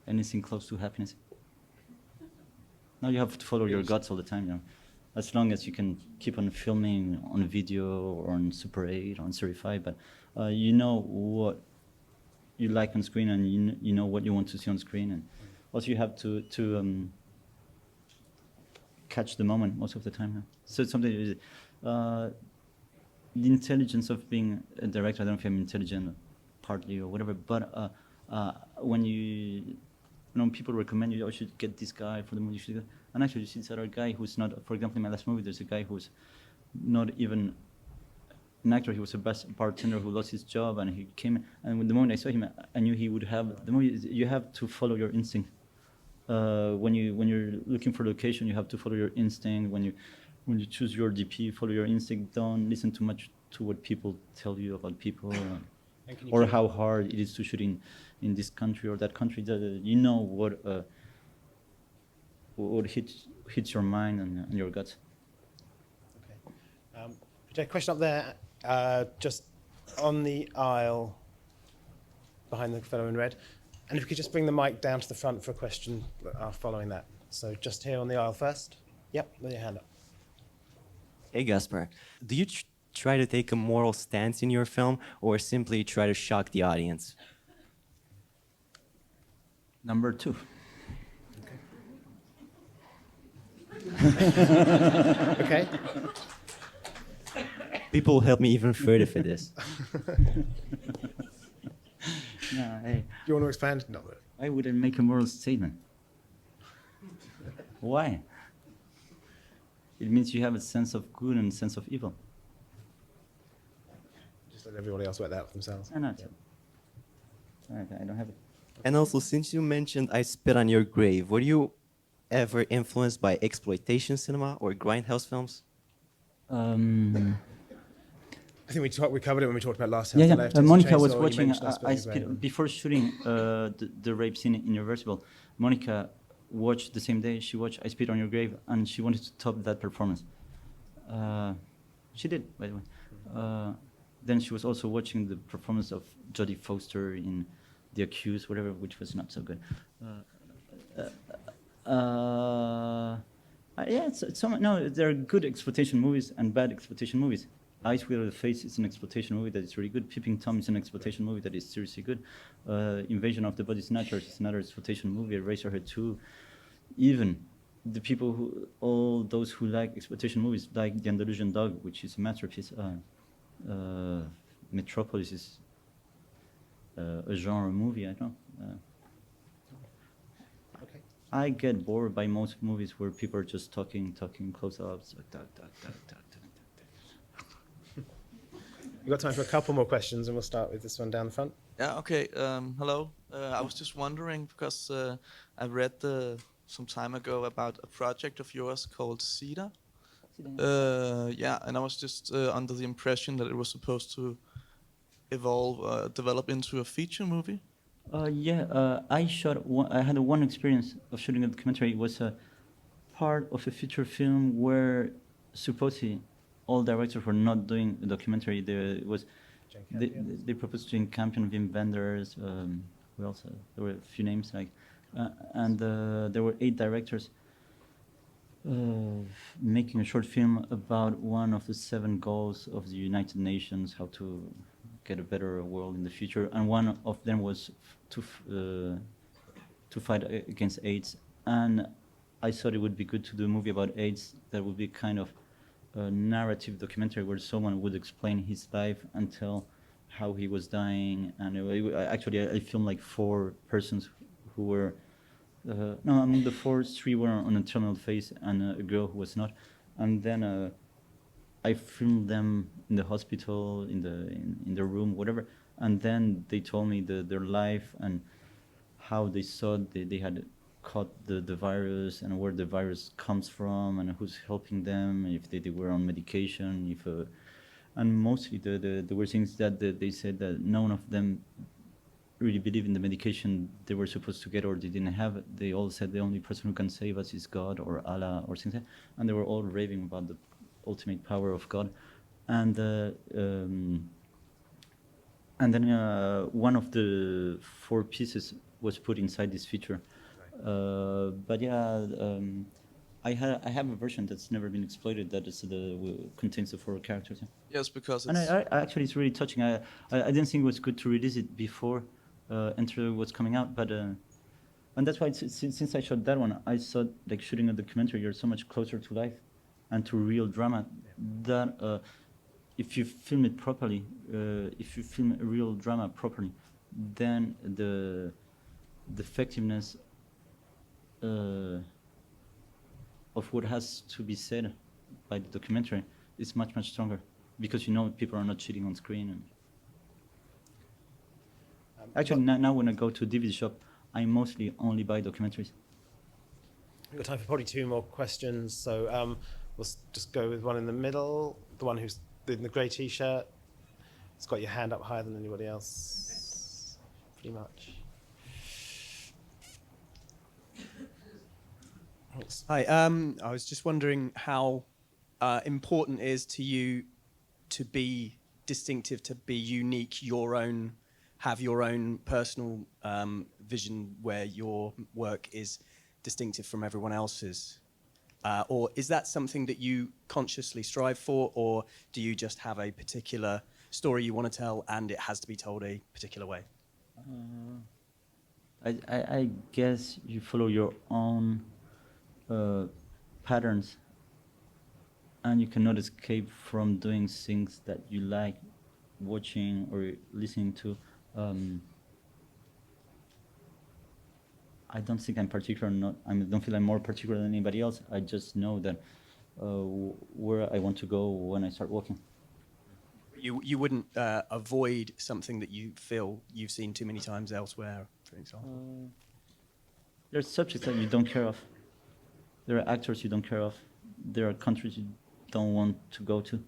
S2: anything close to happiness. Now you have to follow your guts all the time, As long as you can keep on filming on video or on Super 8 or on Series 5, but you know what you like on screen, and you know what you want to see on screen, and also you have to catch the moment most of the time. So it's something. The intelligence of being a director, I don't know if I'm intelligent partly or whatever, but when people recommend you should get this guy for the movie, you should go. And actually you see this other guy who's not, for example, in my last movie, there's a guy who's not even an actor, he was a bartender who lost his job, and he came, and the moment I saw him, I knew he would have, the movie, you have to follow your instinct. When you're looking for location, you have to follow your instinct. When you choose your DP, follow your instinct. Don't listen too much to what people tell you about people, or how hard it is to shoot in this country or that country. You know what hits your mind and your guts.
S1: Okay. Question up there, just on the aisle behind the fellow in red. And if we could just bring the mic down to the front for a question following that. So just here on the aisle first. Yep, with your hand up.
S10: Hey, Gaspar. Do you try to take a moral stance in your film, or simply try to shock the audience?
S2: Number 2.
S1: Okay.
S10: People will help me even further for this.
S2: No, hey.
S1: Do you want to expand? No.
S2: I wouldn't make a moral statement. Why? It means you have a sense of good and a sense of evil.
S1: Just let everybody else work that out for themselves.
S2: I don't have it.
S10: And also, since you mentioned I Spit on Your Grave, were you ever influenced by exploitation cinema or grindhouse films?
S1: I think we covered it when we talked about last
S2: Yeah. Monica
S1: Chainsaw,
S2: was watching
S1: I Spit
S2: before shooting the rape scene in Irreversible. Monica watched the same day. She watched I Spit on Your Grave, and she wanted to top that performance. She did, by the way. Then she was also watching the performance of Jodie Foster in The Accused, whatever, which was not so good. There are good exploitation movies and bad exploitation movies. Eyes Without a Face is an exploitation movie that is really good. Peeping Tom is an exploitation movie that is seriously good. Invasion of the Body Snatchers is another exploitation movie. Eraserhead 2. Even the people all those who like exploitation movies, like The Andalusian Dog, which is a masterpiece. Metropolis is a genre movie, I don't know.
S1: Okay.
S2: I get bored by most movies where people are just talking close-ups.
S1: We've got time for a couple more questions, and we'll start with this one down the front.
S11: Yeah, okay. Hello. I was just wondering, because I read some time ago about a project of yours called Cedar. And I was just under the impression that it was supposed to develop into a feature movie.
S2: I had one experience of shooting a documentary. It was a part of a feature film where supposedly all directors were not doing a documentary. It was They proposed Jane Campion, Wim Wenders, who else? There were a few names, like, and there were 8 directors making a short film about one of the 7 goals of the United Nations, how to get a better world in the future, and one of them was to fight against AIDS. And I thought it would be good to do a movie about AIDS that would be kind of a narrative documentary where someone would explain his life and tell how he was dying. And actually, I filmed like 4 persons who were, no, among the 4, 3 were on a terminal phase and a girl who was not. And then I filmed them in the hospital, in the room, whatever. And then they told me their life and how they thought they had caught the virus and where the virus comes from and who's helping them, if they were on medication, and mostly the were things that they said that none of them really believe in the medication they were supposed to get or they didn't have. They all said the only person who can save us is God or Allah or something, and they were all raving about the ultimate power of God. And then one of the 4 pieces was put inside this feature. But yeah, I have a version that's never been exploited that is contains the 4 characters. Yeah.
S11: Yes, because
S2: and I actually it's really touching. I didn't think it was good to release it before Enter was coming out, but and that's why since I shot that one, I thought like shooting a documentary, you're so much closer to life and to real drama that if you film it properly, if you film a real drama properly, then the effectiveness of what has to be said by the documentary is much, much stronger because you know people are not cheating on screen. And actually, now when I go to a DVD shop, I mostly only buy documentaries.
S1: We've got time for probably 2 more questions, so we'll just go with one in the middle, the one who's in the grey T-shirt. It's got your hand up higher than anybody else, pretty much.
S12: Hi, I was just wondering how important it is to you to be distinctive, to be unique, have your own personal vision where your work is distinctive from everyone else's. Or is that something that you consciously strive for, or do you just have a particular story you want to tell and it has to be told a particular way?
S2: I guess you follow your own patterns, and you cannot escape from doing things that you like watching or listening to. I don't think I'm particular. I don't feel I'm more particular than anybody else. I just know that where I want to go when I start walking.
S12: You wouldn't avoid something that you feel you've seen too many times elsewhere, for example?
S2: There's subjects that you don't care of. There are actors you don't care of. There are countries you don't want to go to.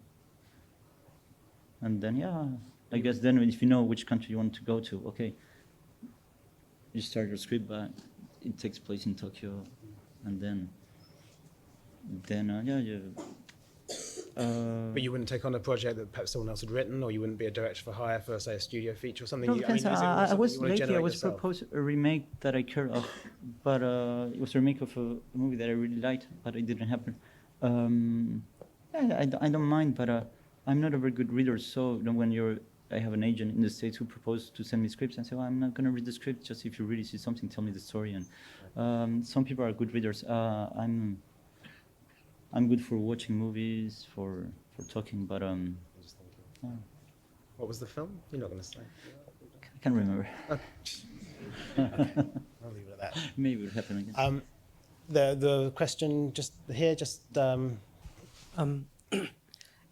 S2: And then, yeah, I guess then if you know which country you want to go to, okay, you start your script, but it takes place in Tokyo, and then
S1: But you wouldn't take on a project that perhaps someone else had written, or you wouldn't be a director for hire for, say, a studio feature or something?
S2: No, depends. I was proposed a remake that I cared of, but it was a remake of a movie that I really liked, but it didn't happen. I don't mind, but I'm not a very good reader, so when I have an agent in the States who proposed to send me scripts and say, well, I'm not going to read the script, just if you really see something, tell me the story. And some people are good readers. I'm good for watching movies, for talking, but
S1: What was the film? You're not going to say.
S2: I can't remember.
S1: I'll leave it at that.
S2: Maybe it'll happen again.
S1: The question just here,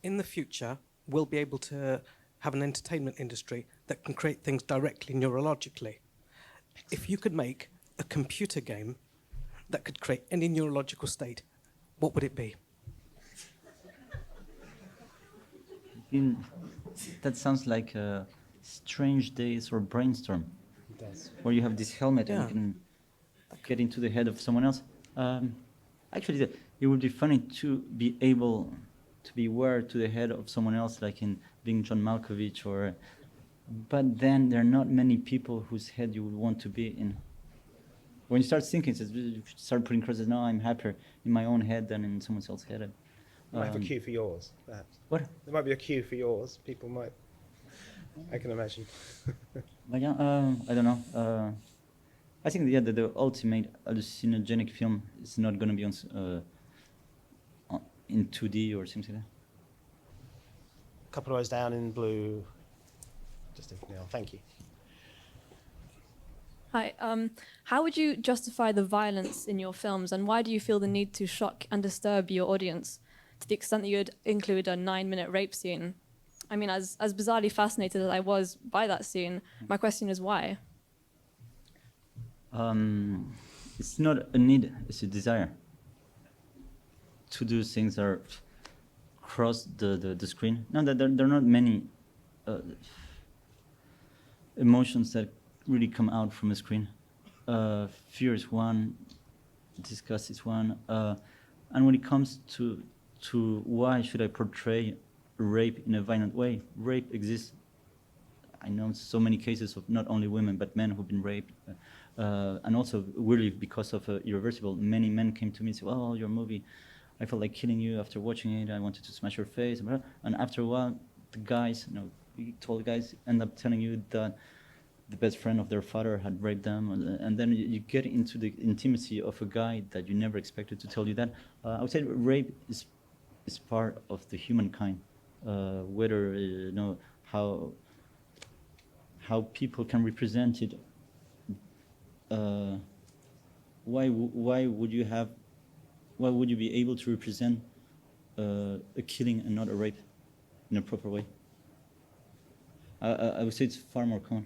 S13: in the future, we'll be able to have an entertainment industry that can create things directly neurologically. If you could make a computer game that could create any neurological state, what would it be?
S2: That sounds like Strange Days or Brainstorm, where you have this helmet and you can get into the head of someone else. Actually, it would be funny to be able to be wired to the head of someone else, like in being John Malkovich or. But then there are not many people whose head you would want to be in. When you start thinking, you start putting crosses. No, I'm happier in my own head than in someone else's head.
S1: Might have a cue for yours, perhaps.
S2: What?
S1: There might be a cue for yours. People might. I can imagine.
S2: But yeah, I don't know. I think the ultimate hallucinogenic film is not going to be in 2D or something like that.
S1: A couple of rows down in blue. Just Neil, thank you.
S14: Hi. How would you justify the violence in your films, and why do you feel the need to shock and disturb your audience to the extent that you'd include a 9-minute rape scene? I mean, as bizarrely fascinated as I was by that scene, my question is why?
S2: It's not a need, it's a desire to do things that are cross the screen. No, there are not many emotions that really come out from a screen. Fear is one, disgust is one, and when it comes to why should I portray rape in a violent way, rape exists. I know so many cases of not only women but men who've been raped, and also weirdly because of Irreversible, many men came to me and said, "Oh, your movie, I felt like killing you after watching it. I wanted to smash your face." And after a while, the guys, tall guys, end up telling you that the best friend of their father had raped them, and then you get into the intimacy of a guy that you never expected to tell you that. I would say rape is part of the humankind. Whether how people can represent it. Why would you be able to represent a killing and not a rape in a proper way? I would say it's far more common.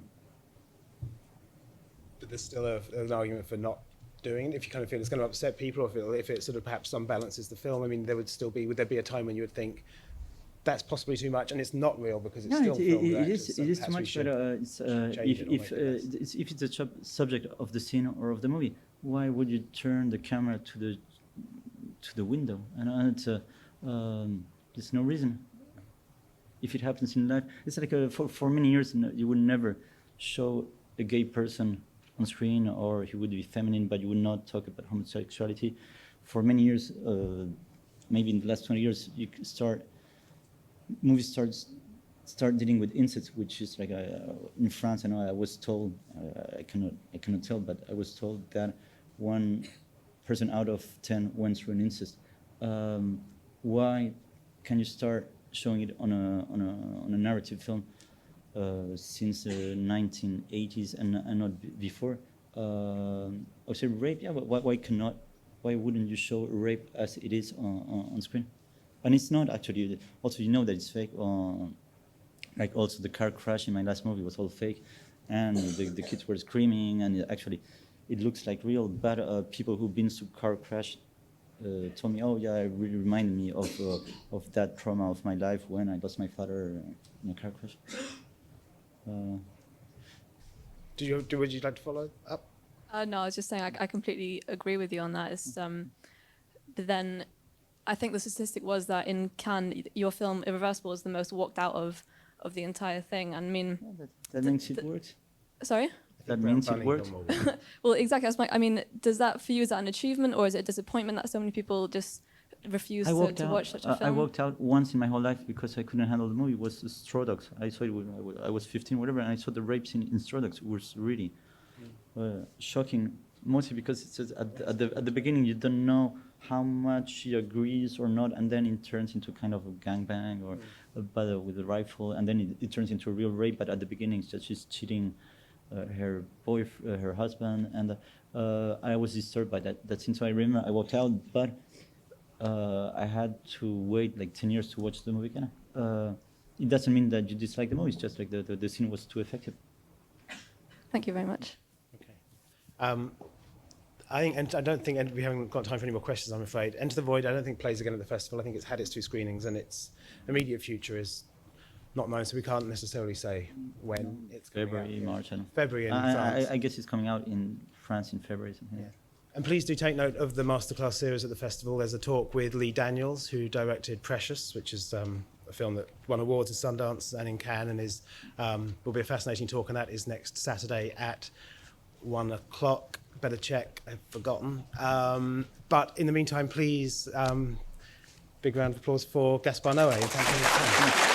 S1: But there's still an argument for not doing it. If you kind of feel it's going to upset people, or if it sort of perhaps unbalances the film, I mean, would there be a time when you would think that's possibly too much and it's not real because it's still filmed?
S2: It is too much, but if it's a subject of the scene or of the movie, why would you turn the camera to the window? And there's no reason. If it happens in life, it's like for many years you would never show a gay person on screen, or he would be feminine, but you would not talk about homosexuality. For many years, maybe in the last 20 years, movies start dealing with incest, which is like in France. I know I was told, I cannot tell, but I was told that 1 person out of 10 went through an incest. Why can you start showing it on a narrative film since the 1980s and not before? I would say rape. Yeah, but why wouldn't you show rape as it is on screen? And it's not actually. Also, you know that it's fake. Like also the car crash in my last movie was all fake, and the kids were screaming, and actually, it looks like real. But people who've been through car crash told me, "Oh yeah, it really reminded me of that trauma of my life when I lost my father in a car crash."
S1: Would you like to follow up?
S14: No, I was just saying I completely agree with you on that. But then I think the statistic was that in Cannes, your film Irreversible was the most walked out of the entire thing. And I mean,
S2: that means it works.
S14: Sorry?
S2: That means it works.
S14: Well, exactly. I mean, does that for you, is that an achievement, or is it a disappointment that so many people just refuse to watch such a film?
S2: I walked out once in my whole life because I couldn't handle the movie. It was Straw Dogs. I saw it when I was 15, whatever, and I saw the rape scene in Straw Dogs. It was really shocking, mostly because it says at the beginning you don't know how much she agrees or not, and then it turns into kind of a gangbang or a battle with a rifle, and then it turns into a real rape. But at the beginning, it's just she's cheating her husband, and I was disturbed by that scene. So I remember I walked out, but I had to wait like 10 years to watch the movie again. It doesn't mean that you dislike the movie. It's just like the scene was too effective.
S14: Thank you very much.
S1: Okay. I think, and I don't think, and we haven't got time for any more questions, I'm afraid. Enter the Void, I don't think plays again at the festival. I think it's had its 2 screenings, and its immediate future is not known, so we can't necessarily say when it's coming
S2: February,
S1: out.
S2: March, and
S1: February in France.
S2: I guess it's coming out in France in February. Yeah.
S1: And please do take note of the Masterclass series at the festival. There's a talk with Lee Daniels, who directed Precious, which is a film that won awards at Sundance and in Cannes, and is will be a fascinating talk, and that is next Saturday at 1 o'clock. Better check, I've forgotten. But in the meantime, please, big round of applause for Gaspar Noé. And thank you.